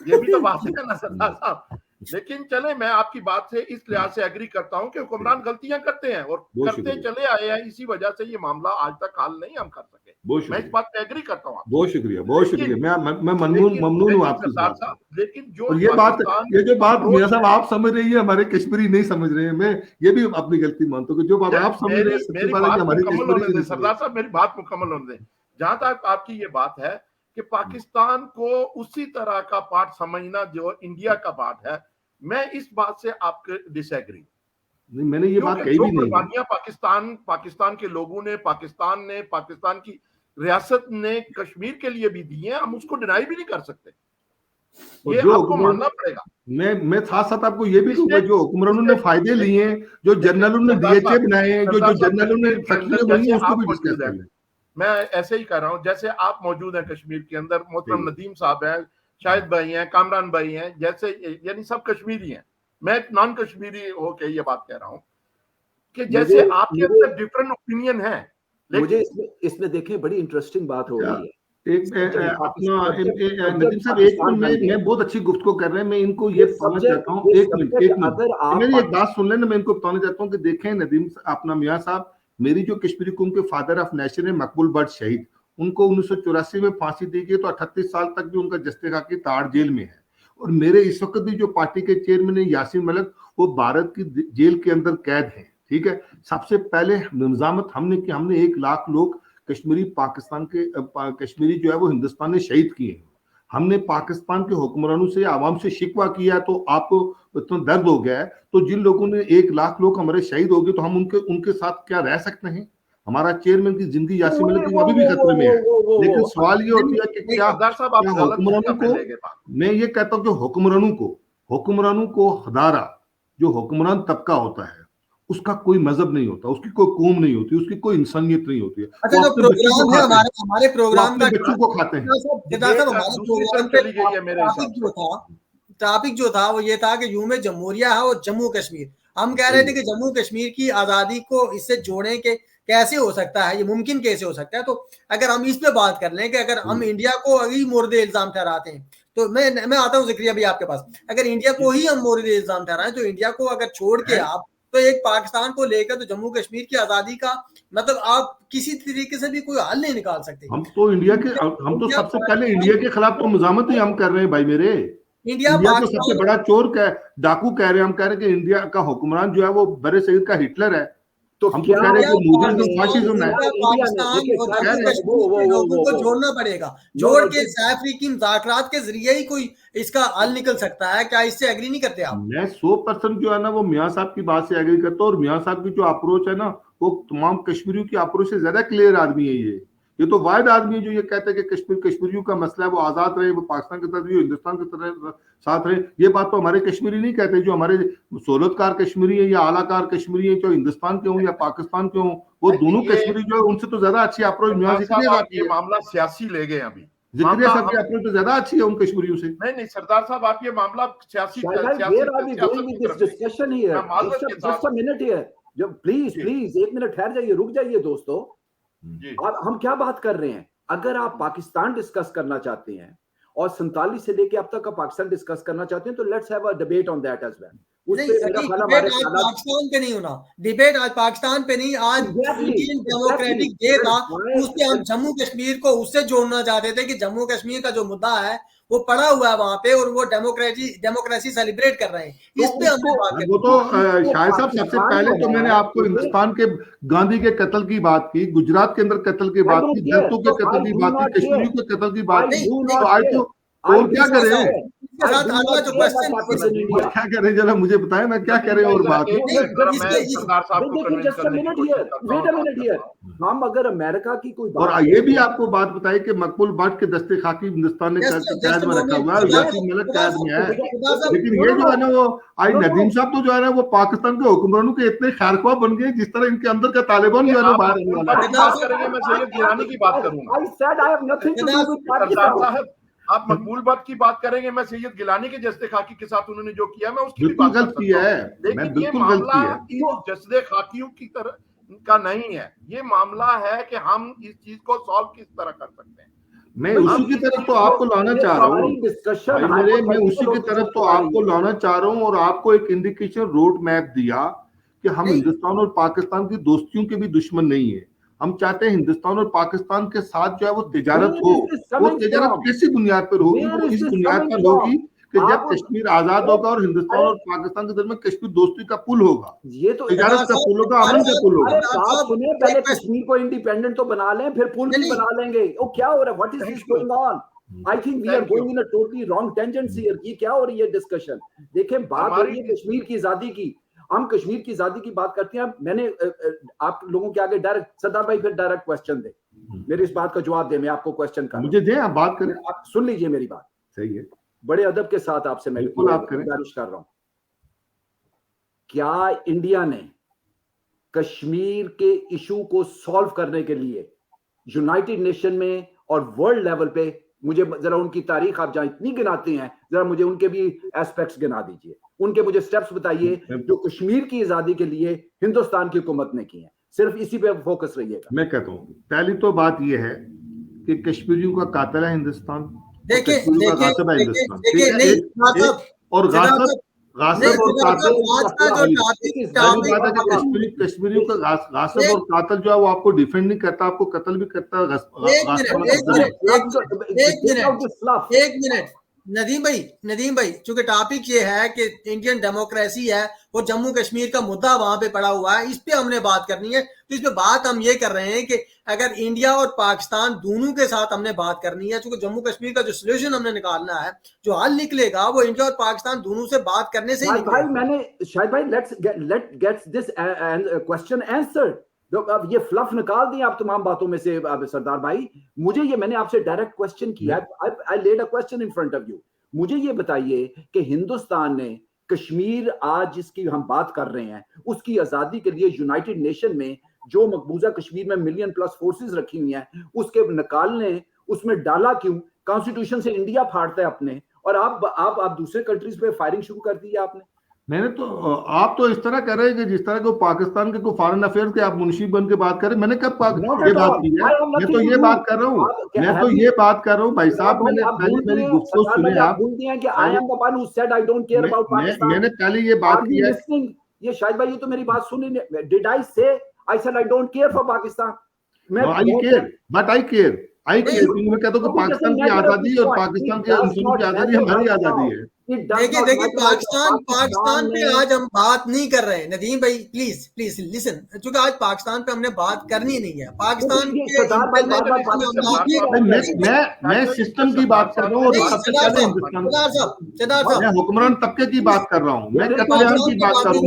ये भी तो बात है ना सरदार साहब। लेकिन चले, मैं आपकी बात से इस लिहाज से एग्री करता हूं कि हुक्मरान गलतियां करते हैं और करते चले आए हैं, इसी वजह से ये मामला आज तक हल नहीं हम कर सके। मैं इस बात पे एग्री करता हूं। बहुत शुक्रिया, बहुत शुक्रिया। मैं ममनून हूं आपकी बात से। लेकिन जो ये जो बात मियां साहब आप समझ रही है, हमारे कश्मीरी नहीं समझ रहे हैं। मैं ये भी अपनी गलती मानता हूँ कि जो बात आप समझ रहे हैं, सबसे पहले हमारी कश्मीरी। सरदार साहब मेरी बात मुकम्मल होने दें। जहां तक आपकी ये बात है कि पाकिस्तान को उसी तरह का पार्ट समझना जो इंडिया का पार्ट है, मैं इस बात से आपके डिसएग्री। नहीं, मैंने ये बात कही भी नहीं। कुर्बानियां पाकिस्तान के लोगों ने, पाकिस्तान की रियासत ने कश्मीर के लिए भी दी हैं, हम उसको डिनाई भी नहीं कर सकते। ये आपको मानना पड़ेगा। मैं साथ आपको ये भी कहूंगा, जो हुक्मरानों ने फायदे लिए हैं, जो जनरलों ने डीएचए बनाए हैं, जो जनरलों ने उसको भी डिस्कस कर लें। मैं ऐसे ही कर रहा हूं, जैसे आप मौजूद हैं कश्मीर के अंदर, मोहतरम नदीम साहब हैं, शाहिद भाई हैं, कामरान भाई हैं, जैसे यानी सब कश्मीरी हैं। मैं नॉन कश्मीरी होके ये बात कह रहा हूं कि जैसे आपके अंदर डिफरेंट ओपिनियन है। मुझे इसमें देखें बड़ी इंटरेस्टिंग बात हो रही है। नदीम साहब मैं बहुत अच्छी गुफ्तगू कर रहे हैं, मैं इनको ये बताना चाहता हूँ। एक मिनट मेरी एक बात सुन लें ना, मैं इनको बताना चाहता हूँ कि देखें नदीम अपना मियां साहब, मेरी जो कश्मीरी कौम के फादर ऑफ नेशन है मकबूल भट्ट शहीद, उनको 1984 में फांसी दी गई, तो 38 साल तक भी उनका जस्ते की ताड़ जेल में है। और मेरे इस वक्त भी जो पार्टी के चेयरमैन है यासीन मलिक, वो भारत की जेल के अंदर कैद है। ठीक है, सबसे पहले निजामत हमने 1 लाख लोग कश्मीरी पाकिस्तान के कश्मीरी जो है वो हिंदुस्तान ने शहीद किए हैं। हमने पाकिस्तान के हुक्मरानों से, आवाम से शिकवा किया, तो आपको इतना दर्द हो गया है। तो जिन लोगों ने 1 लाख लोग हमारे शहीद हो गए, तो हम उनके साथ क्या रह सकते हैं? हमारा चेयरमैन की जिंदगी यासीन मलिक की अभी भी खतरे में है। लेकिन सवाल ये होती है कि क्या हुक्मरानों को, मैं ये कहता हूँ कि हुक्मरानों को हदारा जो हुक्मरान तबका होता है, उसका कोई मजहब नहीं होता, उसकी कोई कौम नहीं होती, उसकी कोई इंसानियत नहीं होती है। अच्छा, जो प्रोग्राम है हमारे प्रोग्राम का, बच्चों को खाते हैं। टॉपिक जो था वो ये था कि यूं में जमहूरिया है और जम्मू कश्मीर। हम कह रहे थे कि जम्मू कश्मीर की आजादी को इससे जोड़ने के कैसे हो सकता है, ये मुमकिन कैसे हो सकता है। तो अगर हम इस पे बात कर लें कि अगर हम इंडिया को अभी मोर्द इल्जाम ठहराते हैं, तो मैं आता हूँ जिक्रिया भी आपके पास, अगर इंडिया को ही हम मोर्द इल्जाम ठहराएं, तो इंडिया को अगर छोड़ के आप तो एक पाकिस्तान को लेकर तो जम्मू कश्मीर की आजादी का मतलब आप किसी तरीके से भी कोई हल नहीं निकाल सकते। हम तो सबसे पहले इंडिया के खिलाफ तो मुजामत ही हम कर रहे हैं भाई मेरे। इंडिया इंडिया को पाकिस्तान सबसे बड़ा चोर डाकू कह रहे हैं, हम कह रहे हैं कि इंडिया का हुक्मरान जो है वो बरे सईद का हिटलर है, तो हम तो क्या कह रहे हैं कि इंडिया मॉडर्निज्म फाशिज्म है। पाकिस्तान इंडिया ने और देखिए जम्मू कश्मीर के लोगों को जोड़ना पड़ेगा, जोड़ के अफ्रीकी मुज़ाकरात के जरिए ही कोई इसका हल निकल सकता है। क्या इससे एग्री नहीं करते आप? मैं 100% जो है ना वो मियां साहब की बात से एग्री करता हूँ, और मियां साहब की जो अप्रोच है ना वो तमाम कश्मीरियों की अप्रोच से ज्यादा क्लियर आदमी है। ये तो वाहिद आदमी है जो ये कहता है कि कश्मीर कश्मीरियों का मसला है, वो आजाद रहे, वो पाकिस्तान की तरफ रहे, हिंदुस्तान की तरह साथ रहे। ये बात तो हमारे कश्मीरी नहीं कहते, जो हमारे सहूलतकार कश्मीरी है या आलाकार कश्मीरी है, चाहे हिंदुस्तान के हों या पाकिस्तान के हों, वो दोनों कश्मीरी जो है उनसे तो ज्यादा अच्छी अप्रोच मियां सरदार साहब, जिक्र ये मामला सियासी ले गए अभी। जिक्र साहब की अप्रोच तो ज्यादा अच्छी है उन कश्मीरियों से। नहीं सरदार साहब, आप ये मामला सियासी Where are we going with this discussion here? मैं माजरत के Just साथ a minute here. जब प्लीज एक मिनट ठहर जाइए, रुक जाइए दोस्तों। जी अब हम क्या बात कर रहे हैं? अगर आप पाकिस्तान डिस्कस करना चाहते हैं और 47 से लेके अब तक का पाकिस्तान डिस्कस करना चाहते हैं, तो let's have a debate on that as well. उस नहीं, पे मेरा ख्याल डिबेट हमारे आज हालात पाकिस्तान पे नहीं होना, डिबेट आज पाकिस्तान पे नहीं, आज इंडियन डेमोक्रेटिक डे था, उससे हम जम्मू कश्मीर को उससे जोड़ना चाहते थे कि जम्मू कश्मीर का जो मुद्दा है वो पड़ा हुआ है वहां पे, और वो डेमोक्रेसी सेलिब्रेट कर रहे हैं, इस पे हमने बात वो करी। तो शाहिद साहब, सबसे पहले तो मैंने आपको हिंदुस्तान के गांधी के कत्ल की बात की, गुजरात के अंदर कत्ल की बात की, दलितों के कत्ल की बात की, कश्मीरियों के कत्ल की बात की, तो आज तो और क्या करें? इसके साथ अगला जो क्वेश्चन क्या करें जरा मुझे बताएं, मैं क्या करें और बात सरदार साहब को कन्विंस करने की कोशिश करता हूं। हम अगर अमेरिका की कोई और बात ये भी आपको बात बताई कि मकबूल भट्ट के दस्ते खाकी हिंदुस्तान ने कैद में रखा हुआ है, यासीन मलिक कैद में है, लेकिन ये जो है ना वो आज नदीम साहब तो जो है ना वो पाकिस्तान के हुक्मरानों के इतने खैरख्वाह बन गए जिस तरह इनके अंदर का तालिबान जो है ना बाहर आने वाला है। बात करेंगे, मैं सैयद गिलानी की बात करूंगा। I said I have nothing to do with Sardar Pakistan. साहब, आप मकबूल भट्ट की बात करेंगे, मैं सैयद गिलानी के जस्ते खाकी के साथ उन्होंने जो किया मैं उसकी भी बिल्कुल बात कर गलत सकता किया हूं। है, मैं लेकिन ये बिल्कुल गलत मामला किया है। इन जस्ते खाकियों की तरह का नहीं है, ये मामला है कि हम इस चीज को सॉल्व किस तरह कर सकते हैं। मैं उसी की तरफ तो आपको लाना चाह रहा हूँ, मैं उसी की तरफ तो आपको लाना चाह रहा हूँ, और आपको एक इंडिकेशन रोड मैप दिया कि हम हिंदुस्तान और पाकिस्तान की दोस्तियों के भी दुश्मन नहीं है। हम चाहते हैं हिंदुस्तान और पाकिस्तान के साथ जो है वो तिजारत हो, वो तिजारत कैसी बुनियाद पर होगी? वो इस बुनियाद पर होगी कि जब कश्मीर आजाद होगा और हिंदुस्तान और पाकिस्तान के दरमियान कश्मीर दोस्ती का पुल होगा, ये तो तिजारत का पुल होगा, अमन का पुल होगा। बात सुनिए, पहले कश्मीर को इंडिपेंडेंट तो बना लें, फिर पुल भी बना लेंगे। ओ क्या हो रहा है? What is this going on? I think we are going in a totally wrong tangency here. ये क्या हो रही है डिस्कशन? देखें, बात हो रही है कश्मीर की आजादी की, हम कश्मीर की आजादी की बात करते हैं। मैंने आप लोगों के आगे डायरेक्ट, सरदार भाई फिर डायरेक्ट क्वेश्चन दे, मेरी इस बात का जवाब दे, मैं आपको क्वेश्चन कर मुझे दें, आप बात करें। आप सुन लीजिए मेरी बात, सही है, बड़े अदब के साथ आपसे मैं गुजारिश कर रहा हूं। क्या इंडिया ने कश्मीर के इशू को सॉल्व करने के लिए यूनाइटेड नेशन में और वर्ल्ड लेवल पे, मुझे जरा उनकी तारीख आप जहां इतनी गिनाते हैं, जरा मुझे उनके भी एस्पेक्ट्स गिना दीजिए, उनके मुझे स्टेप्स बताइए जो कश्मीर की आजादी के लिए हिंदुस्तान की हुकूमत ने किए हैं। सिर्फ इसी पे फोकस रहिएगा। मैं कहता हूं पहली तो बात यह है कि कश्मीरियों का कातिल है हिंदुस्तान, देखिए और गासिब और गासिब और कश्मीरियों का गासिब और कातिल जो है वो आपको डिफेंड नहीं करता, आपको कत्ल भी करता है। एक मिनट नदीम भाई, चूंकि टॉपिक ये है कि इंडियन डेमोक्रेसी है, वो जम्मू कश्मीर का मुद्दा वहां पे पड़ा हुआ है, इस पे हमने बात करनी है। तो इस पे बात हम ये कर रहे हैं कि अगर इंडिया और पाकिस्तान दोनों के साथ हमने बात करनी है, चूंकि जम्मू कश्मीर का जो सोल्यूशन हमने निकालना है, जो हल निकलेगा वो इंडिया और पाकिस्तान दोनों से बात करने से ही भाई मैंने शायद भाई let gets this question answered. अब ये फ्लफ निकाल दिए आप तमाम बातों में से सरदार भाई। मुझे ये, मैंने आपसे डायरेक्ट क्वेश्चन किया, I laid a question in front of you. मुझे ये बताइए कि हिंदुस्तान ने कश्मीर आज जिसकी हम बात कर रहे हैं उसकी आजादी के लिए यूनाइटेड नेशन में जो मकबूजा कश्मीर में मिलियन प्लस फोर्सेस रखी हुई हैं, उसके निकालने उसमें डाला क्यों? कॉन्स्टिट्यूशन से इंडिया फाड़ता है अपने, और आप दूसरे कंट्रीज पे फायरिंग शुरू कर दी है आपने। मैंने तो, आप तो इस तरह कह रहे हैं कि जिस तरह को पाकिस्तान के को फॉरेन अफेयर्स के आप मुंशी बन के बात कर रहे हैं। मैंने कब ये बात की है? मैं तो ये बात कर रहा हूँ, मैं तो ये बात कर रहा हूँ भाई साहब। मैंने मेरी गुफ्तगू सुने आप, मैंने पहले ये बात की है। ये शायद भाई ये तो मेरी बात सुनी नहीं। डिड आई से I said I don't care for Pakistan? I care, but I care. I clearing में कहता हूँ कि पाकिस्तान की आजादी और पाकिस्तान के मुस्लिमों की आजादी हमारी आजादी है। देखिए पाकिस्तान पे आज हम बात नहीं कर रहे हैं नदीम भाई, प्लीज लिसन, क्योंकि आज पाकिस्तान पे हमने बात करनी नहीं है। पाकिस्तान मैं सिस्टम की बात कर रहा हूँ और सबसे पहले हिंदुस्तान, मैं हुक्मरान तबके की बात कर रहा हूँ, मैं कत्लेआम की बात कर रहा हूँ।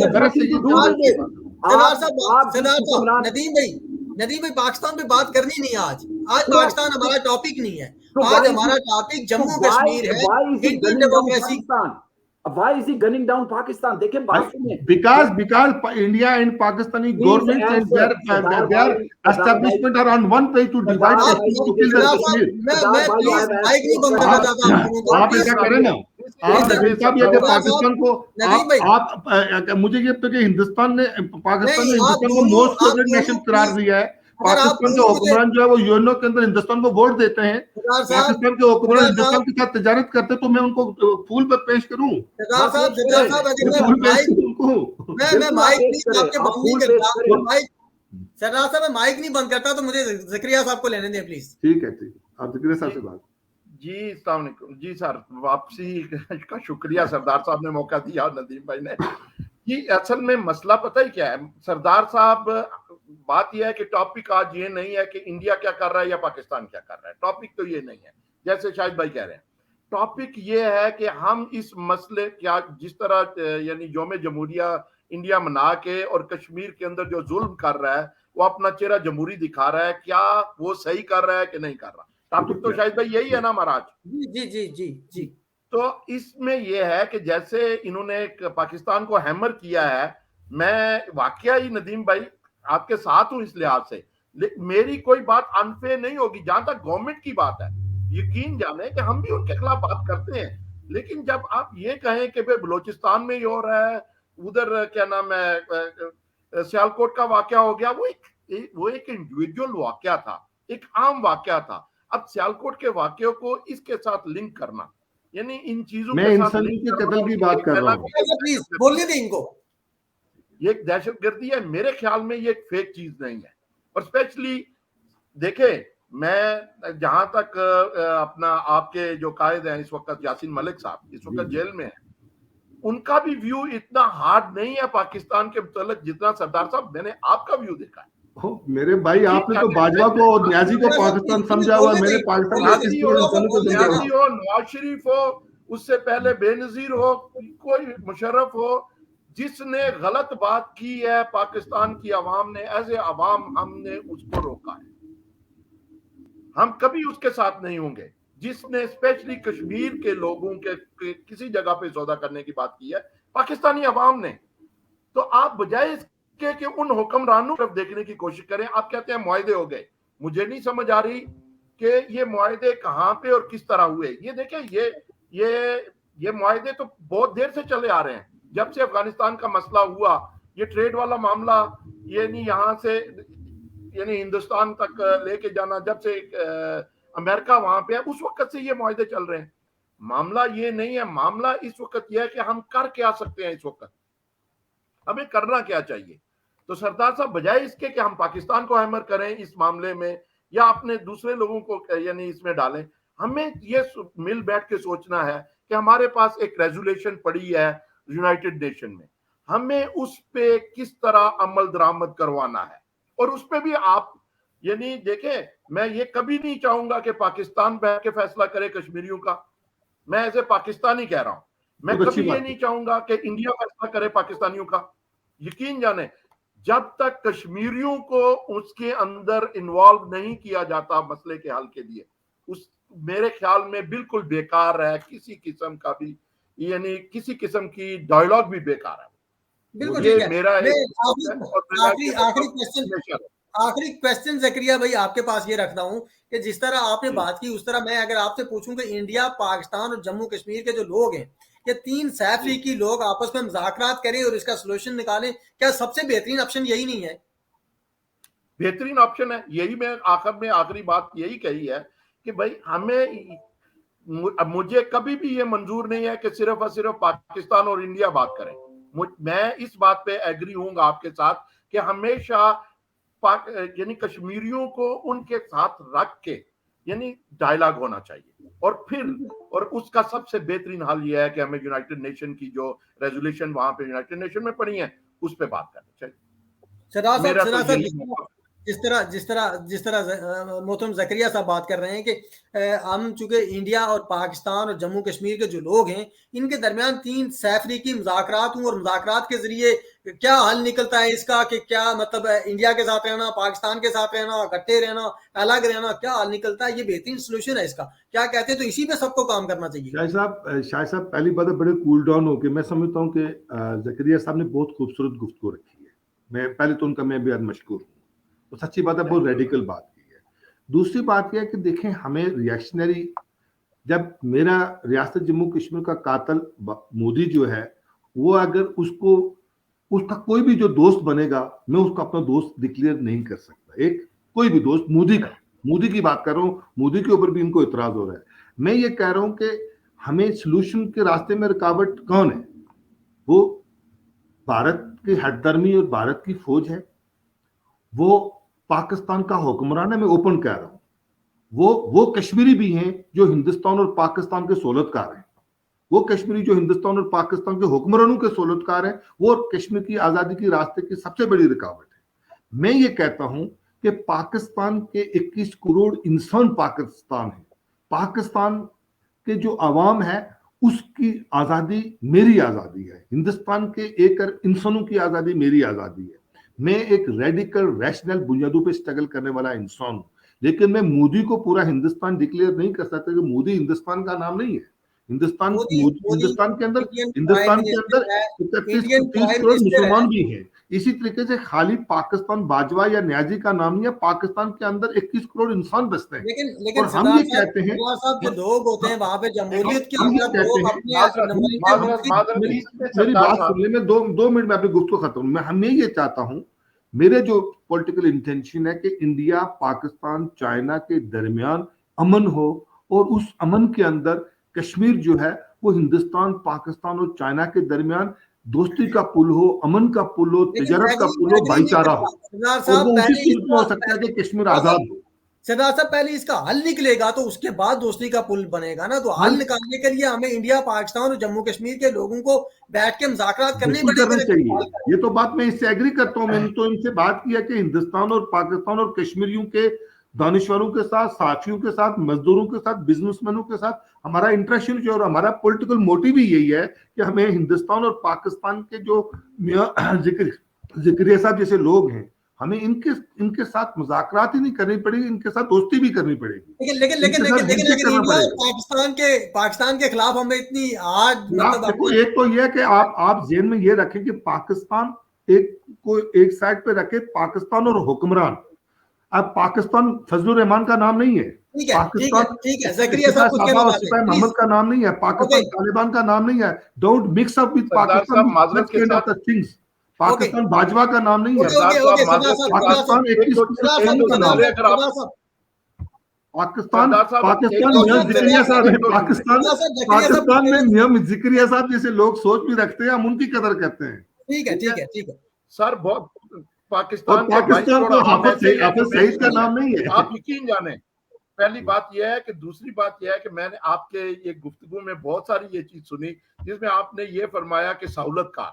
नदीम भाई पाकिस्तान पे बात करनी नहीं है आज पाकिस्तान हमारा टॉपिक नहीं है। आज हमारा टॉपिक जम्मू कश्मीर है, Indian democracy. Why is he gunning down Pakistan? देखिए बात सुनिए। Because India and Pakistani government and their establishment are on one page to divide Kashmir, to kill the Kashmir. मैं प्लीज माइक नहीं बंद करना चाहता हूं। आप ऐसा करें ना, आप नजीम ये पाकिस्तान को आप मुझे ये तो कि हिंदुस्तान ने हिंदुस्तान को मोस्ट फेवरेट नेशन करार दिया है। पाकिस्तान के हुक्मरान जो है वो यूएनओ के अंदर हिंदुस्तान को वोट देते हैं। पाकिस्तान के हुक्मरान हिंदुस्तान के साथ तिजारत करते, तो मैं उनको फूल पर पेश करूं? मैं माइक नहीं बंद करता, तो मुझे ज़करिया साहब को लेने दें प्लीज। ठीक है, आप ज़करिया साहब से बात। जी अस्सलाम वालेकुम। जी सर, वापसी का शुक्रिया, सरदार साहब ने मौका दिया और नदीम भाई ने। ये असल में मसला पता ही क्या है सरदार साहब, बात यह है कि टॉपिक आज ये नहीं है कि इंडिया क्या कर रहा है या पाकिस्तान क्या कर रहा है, टॉपिक तो ये नहीं है जैसे शाहिद भाई कह रहे हैं। टॉपिक ये है कि हम इस मसले क्या, जिस तरह यानी यौम जमहूरिया इंडिया मना के और कश्मीर के अंदर जो जुल्म कर रहा है वो अपना चेहरा जमहूरी दिखा रहा है, क्या वो सही कर रहा है कि नहीं कर रहा? टॉपिक तो शाहिद भाई यही है ना महाराज? जी जी जी जी। तो इसमें यह है कि जैसे इन्होंने पाकिस्तान को हैमर किया है, मैं वाकया ही नदीम भाई आपके साथ हूं इस लिहाज से, मेरी कोई बात अनफेयर नहीं होगी जहां तक गवर्नमेंट की बात है। यकीन जाने कि हम भी उनके खिलाफ बात करते हैं, लेकिन जब आप ये कहें कि भाई बलोचिस्तान में ही हो रहा है, उधर क्या नाम है सियालकोट का वाकया हो गया, वो एक इंडिविजुअल वाकया था, एक आम वाकया था। अब सियालकोट के वाकयों को इसके साथ लिंक करना, यानी इन चीजों मैं इंसानी के कत्ल की बात कर रहा हूं। प्लीज बोलने दें इनको। ये एक दहशतगर्दी है, मेरे ख्याल में ये एक फेक चीज नहीं है। और स्पेशली देखे, मैं जहां तक अपना आपके जो कायद हैं इस वक्त यासीन मलिक साहब इस वक्त जेल में है, उनका भी व्यू इतना हार्ड नहीं है पाकिस्तान के मुतालिक जितना सरदार साहब मैंने आपका व्यू देखा है। मेरे भाई आपने तो बाजवा को और न्याजी को पाकिस्तान समझा हुआ, मैंने पाकिस्तान हो, नवाज शरीफ हो, उससे पहले बेनजीर हो, कोई मुशर्रफ हो, जिसने गलत बात की है पाकिस्तान की आवाम ने, एज ए आवाम हमने उसको रोका है, हम कभी उसके साथ नहीं होंगे। जिसने स्पेशली कश्मीर के लोगों के किसी जगह पे सौदा करने की बात की है पाकिस्तानी आवाम ने। तो आप बजाय कि उन हुक्मरानों तरफ देखने की कोशिश करें, आप कहते हैं मुआहदे हो गए। मुझे नहीं समझ आ रही कि ये मुआहदे कहां पे और किस तरह हुए। ये देखें, ये मुआहदे तो बहुत देर से चले आ रहे हैं, जब से अफगानिस्तान का मसला हुआ, ये ट्रेड वाला मामला, ये नहीं यहाँ से यानी हिंदुस्तान तक लेके जाना, जब से अमेरिका वहां पे है उस वक्त से ये मुआहदे चल रहे हैं। मामला ये नहीं है, मामला इस वक्त यह है कि हम कर क्या सकते हैं, इस वक्त हमें करना क्या चाहिए। तो सरदार साहब, बजाय इसके कि हम पाकिस्तान को हैमर करें इस मामले में या अपने दूसरे लोगों को यानी इसमें डालें, हमें ये मिल बैठ के सोचना है कि हमारे पास एक रेजोल्यूशन पड़ी है यूनाइटेड नेशन में, हमें उस पे किस तरह अमल दरामद करवाना है। और उस पे भी आप यानी देखें, मैं ये कभी नहीं चाहूंगा कि पाकिस्तान बैठ के फैसला करे कश्मीरियों का, मैं ऐसे पाकिस्तानी कह रहा हूं। मैं कभी ये नहीं चाहूंगा कि इंडिया फैसला करे पाकिस्तानियों का। यकीन जाने, जब तक कश्मीरियों को उसके अंदर इन्वॉल्व नहीं किया जाता मसले के हल के लिए, उस मेरे ख्याल में बिल्कुल बेकार है, किसी किस्म का भी यानी किसी किस्म की डायलॉग भी बेकार है। बिल्कुल ठीक है। मेरा आखिरी क्वेश्चन ज़करिया भाई आपके पास ये रखता हूं कि जिस तरह आपने बात की उस तरह मैं अगर आपसे पूछूं कि इंडिया, पाकिस्तान और जम्मू कश्मीर के जो लोग हैं, ये तीन सैफरीकी लोग आपस में मुज़ाकरात करें और इसका सोल्यूशन निकालें, क्या सबसे बेहतरीन ऑप्शन यही नहीं है? बेहतरीन ऑप्शन है यही। मैं आखिरी बात यही कही है कि भाई हमें, मुझे कभी भी ये मंजूर नहीं है कि सिर्फ और सिर्फ पाकिस्तान और इंडिया बात करें। मैं इस बात पे एग्री हूंगा आपके साथ कि हमेशा यानी कश्मीरियों को उनके साथ रख के यानी डायलॉग होना चाहिए। और उसका सबसे बेहतरीन हल यह है कि हमें यूनाइटेड नेशन की जो रेजोल्यूशन वहां पे यूनाइटेड नेशन में पड़ी है उस पर बात करनी चाहिए। मेरा तो यही जिस तरह मोहतरम जकरिया साहब बात कर रहे हैं कि हम चूंकि इंडिया और पाकिस्तान और जम्मू कश्मीर के जो लोग हैं इनके दरमियान 3 सैफरीकी मुज़ाकरात हुए और मुज़ाकरात के जरिए क्या हल निकलता है इसका कि क्या मतलब इंडिया के साथ रहना, पाकिस्तान के साथ रहना, इकट्ठे रहना, अलग रहना, क्या हल निकलता है? ये बेहतरीन सोल्यूशन है इसका, क्या कहते हैं? तो इसी पे सबको काम करना चाहिए। शाह साहब पहली बात है बड़े कूल डाउन होके मैं समझता हूँ कि जकरिया साहब ने बहुत खूबसूरत गुफ्तगू रखी है। मैं पहले तो उनका मैं बेहद मशकूर हूँ, तो सच्ची बात है बहुत रेडिकल बात की है। दूसरी बात यह है कि देखें हमें रिएक्शनरी, जब मेरा रियासत जम्मू कश्मीर का कातिल मोदी जो है वो अगर उसका कोई भी जो दोस्त बनेगा मैं उसको अपना दोस्त डिक्लेयर नहीं कर सकता। एक कोई भी दोस्त, मोदी की बात कर रहा हूँ, मोदी के ऊपर भी इनको इतराज हो रहा है। मैं ये कह रहा हूं कि हमें सोल्यूशन के रास्ते में रुकावट कौन है? वो भारत की हटदर्मी और भारत की फौज है, वो पाकिस्तान का हुक्मरान है। मैं ओपन कह रहा हूं वो कश्मीरी भी हैं जो हिंदुस्तान और पाकिस्तान के सोलतकार हैं, वो कश्मीरी जो हिंदुस्तान और पाकिस्तान के हुक्मरानों के सोलतकार हैं, वो कश्मीर की आजादी की रास्ते की सबसे बड़ी रुकावट है। मैं ये कहता हूं कि पाकिस्तान के 21 करोड़ इंसान पाकिस्तान है, पाकिस्तान के जो आवाम है उसकी आजादी मेरी आजादी है, हिंदुस्तान के 1 अरब इंसानों की आजादी मेरी आजादी है। मैं एक रेडिकल रैशनल बुनियादों पे स्ट्रगल करने वाला इंसान हूं, लेकिन मैं मोदी को पूरा हिंदुस्तान डिक्लेयर नहीं कर सकता कि मोदी हिंदुस्तान का नाम नहीं है। हिंदुस्तान के अंदर 30 करोड़ मुसलमान भी हैं। इसी तरीके से खाली पाकिस्तान बाजवा या न्याजी का नाम नहीं है, पाकिस्तान के अंदर 21 करोड़ इंसान बसते हैं। लेकिन और हम ये कहते हैं जो लोग होते हैं वहां पे जमहूरियत के मेरी बात सुन ले, मैं 2 मिनट में अपनी गुफ्तगू खत्म। मैं ये चाहता हूं, मेरे जो पॉलिटिकल इंटेंशन है कि इंडिया पाकिस्तान चाइना के दरमियान अमन हो और उस अमन के अंदर कश्मीर जो है वो हिंदुस्तान पाकिस्तान और चाइना के दरमियान दोस्ती का पुल हो, अमन का पुल हो, तिजारत का पुल हो, भाईचारा हो। और वो उसी सूरत में हो सकता है कि कश्मीर आजाद हो। सरदार साहब पहले इसका हल निकलेगा तो उसके बाद दोस्ती का पुल बनेगा ना। तो हल निकालने के लिए हमें इंडिया पाकिस्तान और जम्मू कश्मीर के लोगों को बैठ के मुज़ाकरात करने चाहिए। ये तो बात मैं इससे एग्री करता हूँ। मैंने तो इनसे बात किया कि हिंदुस्तान और पाकिस्तान और कश्मीरियों के दानिश्वरों के साथ, साथियों के साथ, मजदूरों के साथ, बिजनेसमैनों के साथ हमारा इंटरेक्शन जो और हमारा पॉलिटिकल मोटिव ही यही है कि हमें हिंदुस्तान और पाकिस्तान के जो जिक्रिया साहब जैसे लोग हैं, हमें इनके साथ मुज़ाकरात ही नहीं करनी पड़ेगी, इनके साथ दोस्ती भी करनी पड़ेगी। लेकिन पाकिस्तान के खिलाफ हमें इतनी आज देखो, एक तो यह कि आप जेल में ये रखें कि पाकिस्तान एक साइड पे रखे, पाकिस्तान और हुक्मरान। अब पाकिस्तान फजलुर रहमान का नाम नहीं है, पाकिस्तान मोहम्मद का नाम नहीं है, पाकिस्तान तालिबान का नाम नहीं है। Don't mix up with Pakistan. Pakistan Bajwa का नाम नहीं है, पाकिस्तान में नियम जिक्रिया साहब जैसे लोग सोच भी रखते हैं, हम उनकी कदर करते हैं। ठीक है सर, बहुत पाकिस्तान को हाफिज सईद का नाम नहीं है। आप यकीन जाने, पहली बात यह है कि दूसरी बात यह है कि मैंने आपके ये गुफ्तगू में बहुत सारी ये चीज सुनी जिसमें आपने ये फरमाया कि सहूलतकार,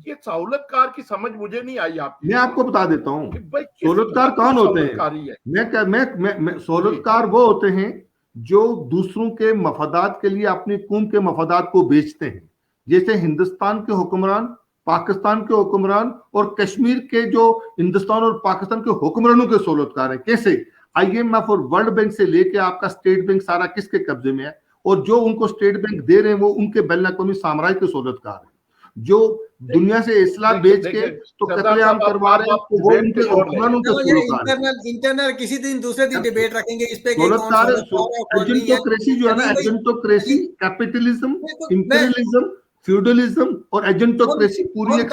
ये सहूलतकार की समझ मुझे नहीं आई आपकी। मैं आपको बता देता हूँ सहूलतकार कौन होते हैं। मैं सहूलतकार वो होते हैं जो दूसरों के मफादात के लिए अपनी कौम के मफादात को बेचते हैं। जैसे हिंदुस्तान के हुक्मरान, पाकिस्तान के हुक्मरान और कश्मीर के जो हिंदुस्तान और पाकिस्तान के हुक्मरानों के सहूलतकार हैं। कैसे? IMF और वर्ल्ड बैंक से लेके आपका स्टेट बैंक सारा किसके कब्जे में है, और जो उनको स्टेट बैंक दे रहे हैं वो उनके बैन अवी साम्राज्य के सहूलतकार हैं, जो दुनिया से इस्लाम बेच के तो कत्लेआम करवा रहे हैं, वो उनके हुक्मरानों के सहूलतकार हैं। इंटरनल किसी दिन दूसरे दिन डिबेट रखेंगे इस पे। एजेंटोक्रेसी जो है ना, एजेंटोक्रेसी, कैपिटलिज्म, इंपीरियलिज्म, फ्यूडलिज्म और एजेंटोक्रेसी पूरी एक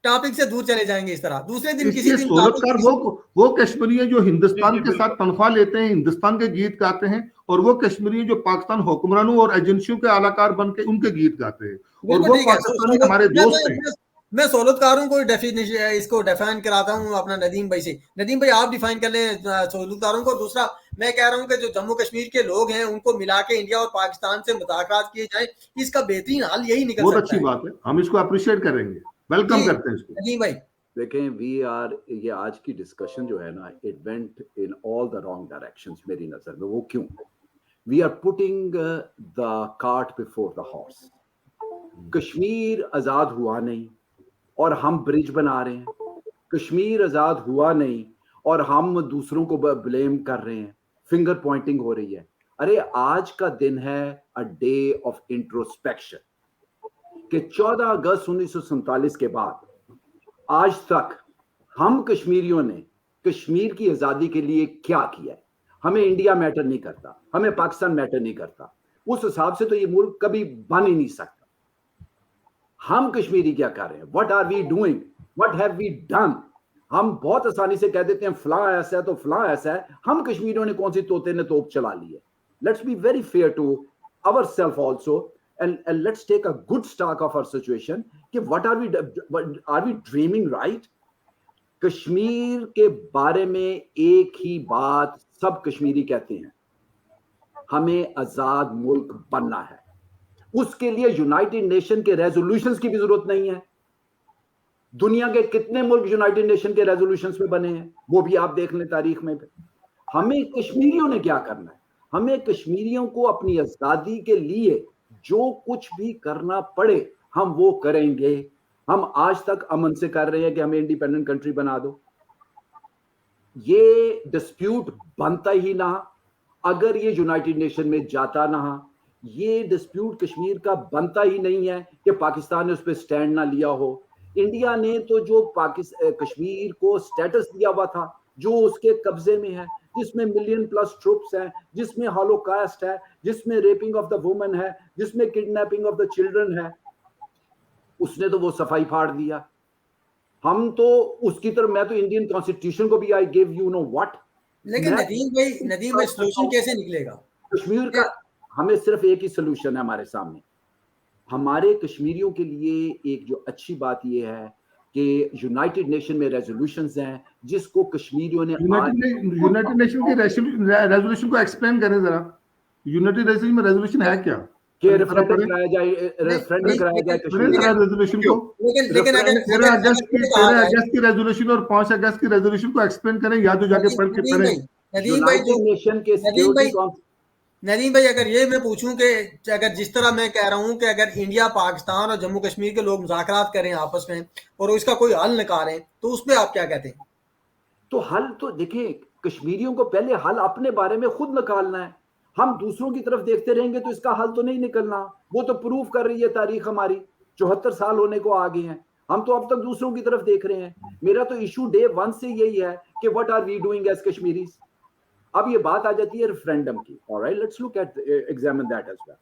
टॉपिक से दूर चले जाएंगे इस तरह। दूसरे दिन किसी दिन सहूलतकार वो कश्मीरी हैं जो हिंदुस्तान के साथ तनख्वाह लेते हैं, हिंदुस्तान के गीत गाते हैं, और वो कश्मीरी हैं जो पाकिस्तान हुक्मरानों और एजेंसियों के आलाकार बन के उनके गीत गाते हैं, और वो पाकिस्तानी हमारे दोस्त हैं। मैं सहूलतकारों को इसको डिफाइन कराता हूँ अपना नदीम भाई से। नदीम भाई आप डिफाइन कर लें सहूलतकारों को। दूसरा मैं कह रहा हूं कि जो जम्मू कश्मीर के लोग हैं उनको मिला के इंडिया और पाकिस्तान से मुज़ाकरात किए जाए, इसका बेहतरीन हल यही निकल बहुत सकता अच्छी है। बात है, हम इसको अप्रिशिएट करेंगे, वेलकम जी करते हैं इसको। नदीम भाई, देखें, वी आर, ये आज की डिस्कशन जो है ना, it went in all the wrong directions मेरी नजर में। वो क्यों? We are putting the cart before the horse. Kashmir आजाद हुआ नहीं और हम ब्रिज बना रहे हैं, कश्मीर आजाद हुआ नहीं और हम दूसरों को ब्लेम कर रहे हैं, फिंगर पॉइंटिंग हो रही है। अरे आज का दिन है अ डे ऑफ इंट्रोस्पेक्शन, कि 14 अगस्त 1947 के बाद आज तक हम कश्मीरियों ने कश्मीर की आजादी के लिए क्या किया है। हमें इंडिया मैटर नहीं करता, हमें पाकिस्तान मैटर नहीं करता, उस हिसाब से तो ये मुल्क कभी बन ही नहीं सकता। हम कश्मीरी क्या कर रहे हैं? What are we doing? What have we done? हम बहुत आसानी से कह देते हैं फलां ऐसा है तो फलां ऐसा है। हम कश्मीरियों ने कौन सी तोते ने तोप चला ली है? Let's be very fair to ourselves also, and let's take a good stock of our situation कि what are we dreaming, right? Kashmir के बारे में एक ही बात सब कश्मीरी कहते हैं, हमें आजाद मुल्क बनना है। उसके लिए यूनाइटेड नेशन के रेजोल्यूशंस की भी जरूरत नहीं है। दुनिया के कितने मुल्क यूनाइटेड नेशन के रेजोल्यूशंस में बने हैं, वो भी आप देख लें तारीख में। हमें कश्मीरियों ने क्या करना है? हमें कश्मीरियों को अपनी आजादी के लिए जो कुछ भी करना पड़े हम वो करेंगे। हम आज तक अमन से कर रहे हैं कि हमें इंडिपेंडेंट कंट्री बना दो। ये डिस्प्यूट बनता ही ना अगर ये यूनाइटेड नेशन में जाता ना। ये डिस्प्यूट कश्मीर का बनता ही नहीं है कि पाकिस्तान ने उस पर स्टैंड ना लिया हो। इंडिया ने तो जो कश्मीर को स्टेटस दिया हुआ था, जो उसके कब्जे में है, जिसमें मिलियन प्लस ट्रूप्स हैं, जिसमें हॉलोकास्ट है, जिसमें रेपिंग ऑफ द वुमेन है, जिसमें किडनैपिंग ऑफ द चिल्ड्रन है, उसने तो वो सफाई फाड़ दिया। हम तो उसकी तरफ, मैं तो इंडियन कॉन्स्टिट्यूशन को भी I give you know what. लेकिन नदीम भाई सोल्यूशन कैसे निकलेगा कश्मीर का? हमें सिर्फ एक ही सोल्यूशन है हमारे सामने। हमारे कश्मीरियों के लिए एक जो अच्छी बात यह है कि यूनाइटेड नेशन में रेजोल्यूशंस हैं जिसको कश्मीरियों ने यूनाइटेड नेशन के रेजोल्यूशन को एक्सप्लेन करें जरा। यूनाइटेड नेशन में रेजोल्यूशन है क्या? कि रेफरेंडम कराया जाए रेजोल्यूशन को, लेकिन अगर 13 अगस्त की रेजोल्यूशन और 5 अगस्त की रेजोल्यूशन को एक्सप्लेन करें, या तो जाके पढ़ के पढ़ें। नदीम भाई अगर ये मैं पूछूं कि अगर जिस तरह मैं कह रहा हूं कि अगर इंडिया पाकिस्तान और जम्मू कश्मीर के लोग मुज़ाकरात करें आपस में और इसका कोई हल निकालें, तो उस पर आप क्या कहते हैं? तो हल तो देखिए, कश्मीरियों को पहले हल अपने बारे में खुद निकालना है। हम दूसरों की तरफ देखते रहेंगे तो इसका हल तो नहीं निकलना। वो तो प्रूव कर रही है तारीख हमारी, 74 साल होने को आ गए हैं, हम तो अब तक दूसरों की तरफ देख रहे हैं। मेरा तो इशू डे 1 से यही है कि what are we doing as Kashmiris. अब ये बात आ जाती है रेफरेंडम की। Alright, let's look at examine that as well.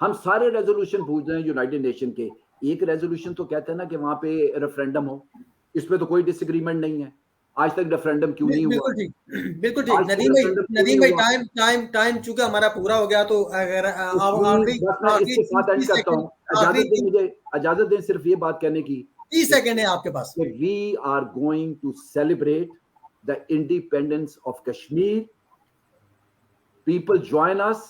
हम सारे रेजोल्यूशन पूछ रहे हैं यूनाइटेड नेशन के, एक रेजोल्यूशन तो कहते हैं ना कि वहां पे रेफरेंडम हो, इसमें तो कोई डिसएग्रीमेंट नहीं है। आज तक रेफरेंडम क्यों नहीं हुआ? बिल्कुल ठीक। नदीम भाई टाइम चूंकि हमारा पूरा हो गया, तो अगर इजाजत दें सिर्फ ये बात कहने की, 30 सेकंड है आपके पास। We are going to celebrate the independence of Kashmir. People join us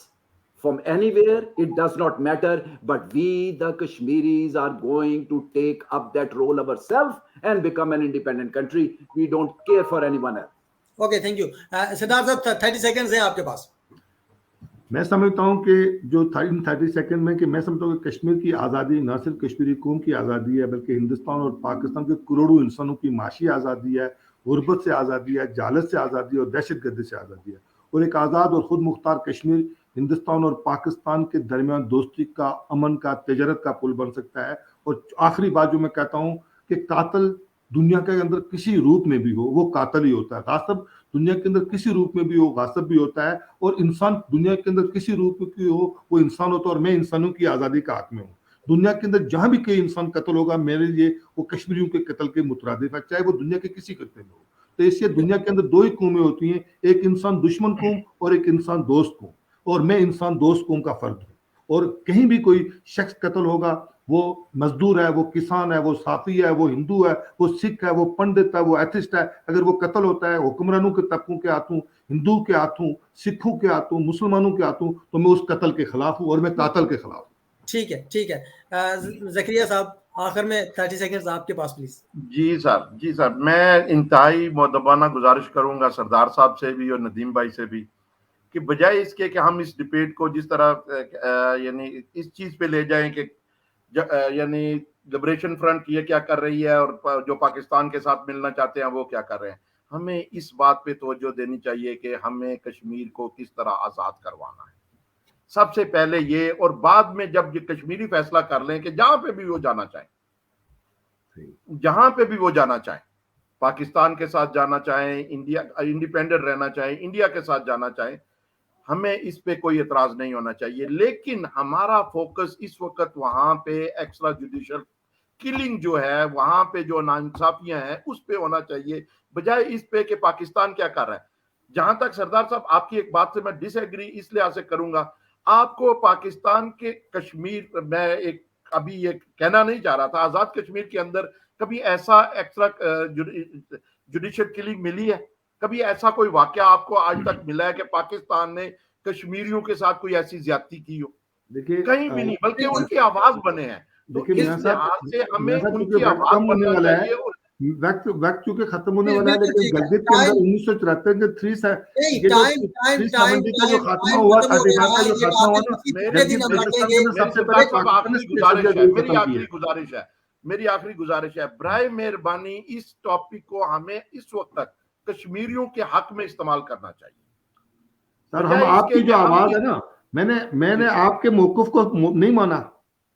from anywhere, it does not matter, but we the Kashmiris are going to take up that role ourselves and become an independent country. We don't care for anyone else. Okay, thank you. Siddharth साहब 30 seconds हैं आपके पास। मैं समझता हूं कि जो 30 second में, कि मैं समझता हूं कि कश्मीर की आज़ादी न सिर्फ कश्मीरी कौम की आज़ादी है, बल्कि हिंदुस्तान और पाकिस्तान के करोड़ों इंसानों की माशी आज़ादी है, गुर्बत से आज़ादी है, जालत से आज़ादी है और दहशतगर्दी से आज़ादी है। और एक आज़ाद और खुद मुख्तार कश्मीर हिंदुस्तान और पाकिस्तान के दरमियान दोस्ती का, अमन का, तजारत का पुल बन सकता है। और आखिरी बात जो मैं कहता हूँ कि कातिल दुनिया के अंदर किसी रूप में भी हो, वो कातिल ही होता है। गासिब दुनिया के अंदर किसी रूप में भी हो, गासिब भी होता है। और इंसान दुनिया के अंदर किसी रूप में भी हो, वो इंसान होता है। और मैं इंसानों की आज़ादी का हक में हूँ। दुनिया के अंदर जहां भी कोई इंसान कत्ल होगा, मेरे लिए वो कश्मीरियों के कत्ल के मुतरादिफ है, चाहे वो दुनिया के किसी खत्ते में हो। तो इससे दुनिया के अंदर दो ही कौमें होती हैं, एक इंसान दुश्मन कौम और एक इंसान दोस्त कौम। और मैं इंसान दोस्त कौम का फर्द हूँ। और कहीं भी कोई शख्स कत्ल होगा, वो मजदूर है, वो किसान है, वो साफी है, वो हिंदू है, वो सिख है, वो पंडित है, वो एथिस्ट है, अगर वो कत्ल होता है हुक्मरानों के तबकों के हाथों, हिंदू के हाथों, सिखों के हाथों, मुसलमानों के हाथों, तो मैं उस कत्ल के खिलाफ हूँ और मैं कातल के खिलाफ हूँ। ठीक है, ठीक है। जकरिया साहब, आखिर में 30 सेकंड्स आपके पास प्लीज। जी सर, मैं इंतहाई मुअद्दबाना गुजारिश करूंगा सरदार साहब से भी और नदीम भाई से भी कि बजाय इसके कि हम इस डिबेट को जिस तरह यानी इस चीज पे ले जाएं कि यानी लिबरेशन फ्रंट ये क्या कर रही है और जो पाकिस्तान के साथ मिलना चाहते हैं वो क्या कर रहे हैं, हमें इस बात पे तवज्जो देनी चाहिए कि हमें कश्मीर को किस तरह आजाद करवाना है सबसे पहले ये, और बाद में जब ये कश्मीरी फैसला कर लें कि जहां पे भी वो जाना चाहे, जहां पे भी वो जाना चाहे, पाकिस्तान के साथ जाना चाहे, इंडिया इंडिपेंडेंट रहना चाहे, इंडिया के साथ जाना चाहे, हमें इस पे कोई एतराज नहीं होना चाहिए। लेकिन हमारा फोकस इस वक्त वहां पे एक्स्ट्रा जुडिशियल किलिंग जो है, वहां पे जो नाइंसाफियां हैं उस पे होना चाहिए, बजाय इस पे कि पाकिस्तान क्या कर रहा है। जहां तक सरदार साहब आपकी एक बात से मैं डिसएग्री इस लिहाज से करूंगा, आपको पाकिस्तान के कश्मीर, मैं एक अभी ये कहना नहीं चाह रहा था, आजाद कश्मीर के अंदर कभी ऐसा एक्स्ट्रा जुडिशियल किलिंग मिली है? कभी ऐसा कोई वाकया आपको आज तक मिला है कि पाकिस्तान ने कश्मीरियों के साथ कोई ऐसी ज्यादती की हो? देखिए कहीं भी नहीं, बल्कि उनकी आवाज बने हैं। तो देखिए इस मियां साहब, लिहाज से हमें मियां साहब, उनकी क्योंकि वक्त आवाज कम होने बनना वाला है, चाहिए। वक्त चूंकि खत्म होने वाला है, बिल्कुल लेकिन ठीक है। गलगित के अंदर टाइम 1974 के नहीं, ये जो टाइम 370 का जो खात्मा हुआ, खत्म हो गया 35 का है। जो ये खात्मा हुआ बातें ना, किसी मेरे दूसरे दिन हम गलगित रखेंगे। ने सबसे मेरी पहले सरदार साहब पाकिस्तान आखिरी ने गुजारिश है, स्पेशल मेरी खत्म आखिरी किया। गुजारिश है, मेरी आखिरी गुजारिश है, बराए मेहरबानी इस टॉपिक को हमें इस वक्त तक कश्मीरियों के हक में इस्तेमाल करना चाहिए। सर, हम बजाय आपकी इसके जो कि हम आवाज है ना, मैंने आपके मौकफ को नहीं माना,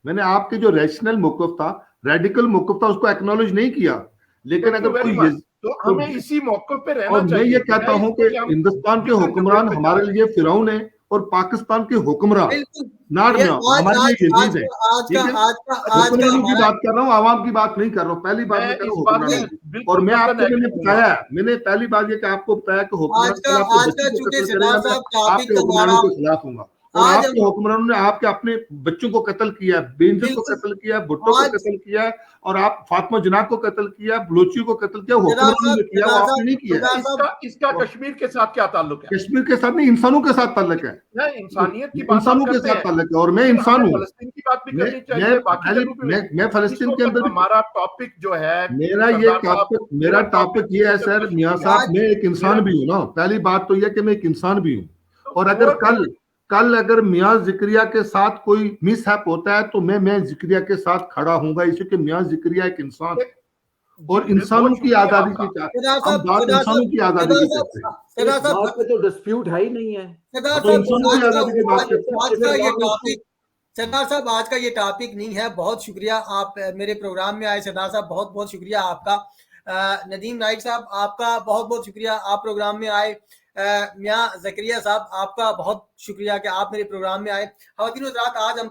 मैंने आपके जो रैशनल मौकफ था, रेडिकल मौकफ था, उसको एक्नॉलेज नहीं किया। लेकिन थैंक यू अगर वेरी कोई मच। तो हमें इसी मौके पे रहना और मैं चाहिए। ये कहता बजाय हूं इसके कि हम हिंदुस्तान के different हुक्मरान debate पे हमारे जाएं। लिए फिरौन है और पाकिस्तान के हुक्मरान बिल्कुल। नार ये में हमारे लिए यजीद है। ठीक है, आज का हुक्मरानों की हमारा बात कर रहा हूँ, आवाम की बात नहीं कर रहा हूँ। पहली बात मैं मैं कर रहा इस हूँ बात से हुक्मरानों की। और बिल्कुल मैं आपको कनेक्ट मैंने हूँ। बताया, मैंने पहली बात ये कि आपको बताया कि हुक्मरान कल आपके आज बच्चों का को चूंकि कत्ल सरदार करेगा, मैं साहब टॉपिक आपके हुक्मरानों हमारा के खिलाफ हूँ। और आज आपके हुक्मरानों ने आपके अपने बच्चों को कत्ल किया है, बेनजीर को बिल्कुल कत्ल किया है, भुट्टो को आज कत्ल किया है, और आप फातिमा जनाब को कत्ल किया, बलोची को कत्ल किया, हुक्मरानों ने किया, वो आपने नहीं किया है। इसका कश्मीर के साथ क्या ताल्लुक है? कश्मीर के साथ नहीं, इंसानों के साथ ताल्लुक है। मैं इंसानियत की बात आप इंसानों के करते साथ हैं, ताल्लुक है, और मैं लेकिन इंसान हमें हूँ। फलस्तीन की बात भी मैं करनी चाहिए, बाकी जगहों पे भी। मैं फलस्तीन इस के वक्त अंदर भी, हमारा टॉपिक जो है मेरा ये सरदार साहब, टॉपिक, मेरा टॉपिक ये है सर मियां साहब, आज मैं एक इंसान भी हूँ ना। पहली बात तो ये कि मैं एक इंसान भी हूँ, और अगर वो कल अगर मियां जिक्रिया के साथ कोई मिसहैप होता है तो मैं जिक्रिया के साथ खड़ा हूंगा, इसलिए मियां जिक्रिया एक इंसान है और इंसानों की आजादी की हम बात इंसानों की आजादी की करते हैं। इस बात पे तो डिस्प्यूट है ही नहीं है। तो इंसानों की आजादी की बात करते हैं। आज का ये टॉपिक, सरदार साहब, आज का ये टॉपिक नहीं है। बहुत शुक्रिया आप मेरे प्रोग्राम में आए। सरदार साहब, बहुत बहुत शुक्रिया आपका। नदीम नाइक साहब, आपका बहुत बहुत शुक्रिया, आप प्रोग्राम में आए। मियां जकरिया साहब, आपका बहुत शुक्रिया कि आप मेरे प्रोग्राम में आए। ख़वातीन और हज़रात, आज हम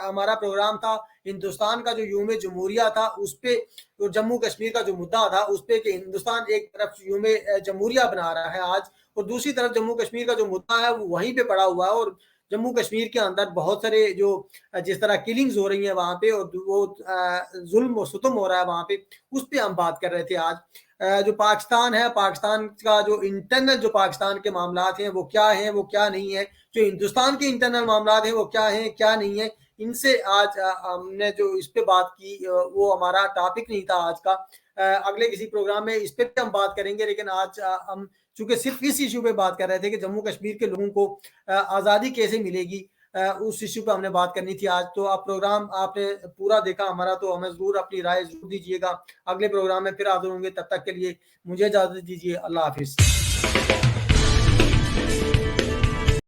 हमारा प्रोग्राम था हिंदुस्तान का जो यूम जमहूरिया था उस पे, तो जम्मू कश्मीर का जो मुद्दा था उस पे कि हिंदुस्तान एक तरफ यूम जमहूरिया बना रहा है आज, और दूसरी तरफ जम्मू कश्मीर का जो मुद्दा है वो वहीं पे पड़ा हुआ है। और जम्मू कश्मीर के अंदर बहुत सारे जो जिस तरह किलिंग्स हो रही हैं वहाँ पे, और वो जुल्म और सुतम हो रहा है वहाँ पे, उस पे हम बात कर रहे थे आज। जो पाकिस्तान है, पाकिस्तान का जो इंटरनल जो पाकिस्तान के मामलात हैं वो क्या हैं, वो क्या नहीं है, जो हिंदुस्तान के इंटरनल मामलात हैं वो क्या हैं, क्या नहीं है, इनसे आज हमने जो इस पे बात की वो हमारा टॉपिक नहीं था आज का। अगले किसी प्रोग्राम में इस पे भी हम बात करेंगे, लेकिन आज हम चूंकि सिर्फ इस इशू पे बात कर रहे थे कि जम्मू कश्मीर के लोगों को आज़ादी कैसे मिलेगी, उस इशू पे हमने बात करनी थी आज। तो आप प्रोग्राम आपने पूरा देखा हमारा, तो हमें ज़रूर अपनी राय ज़रूर दीजिएगा। अगले प्रोग्राम में फिर हाजिर होंगे, तब तक के लिए मुझे इजाज़त दीजिए। अल्लाह हाफिज़।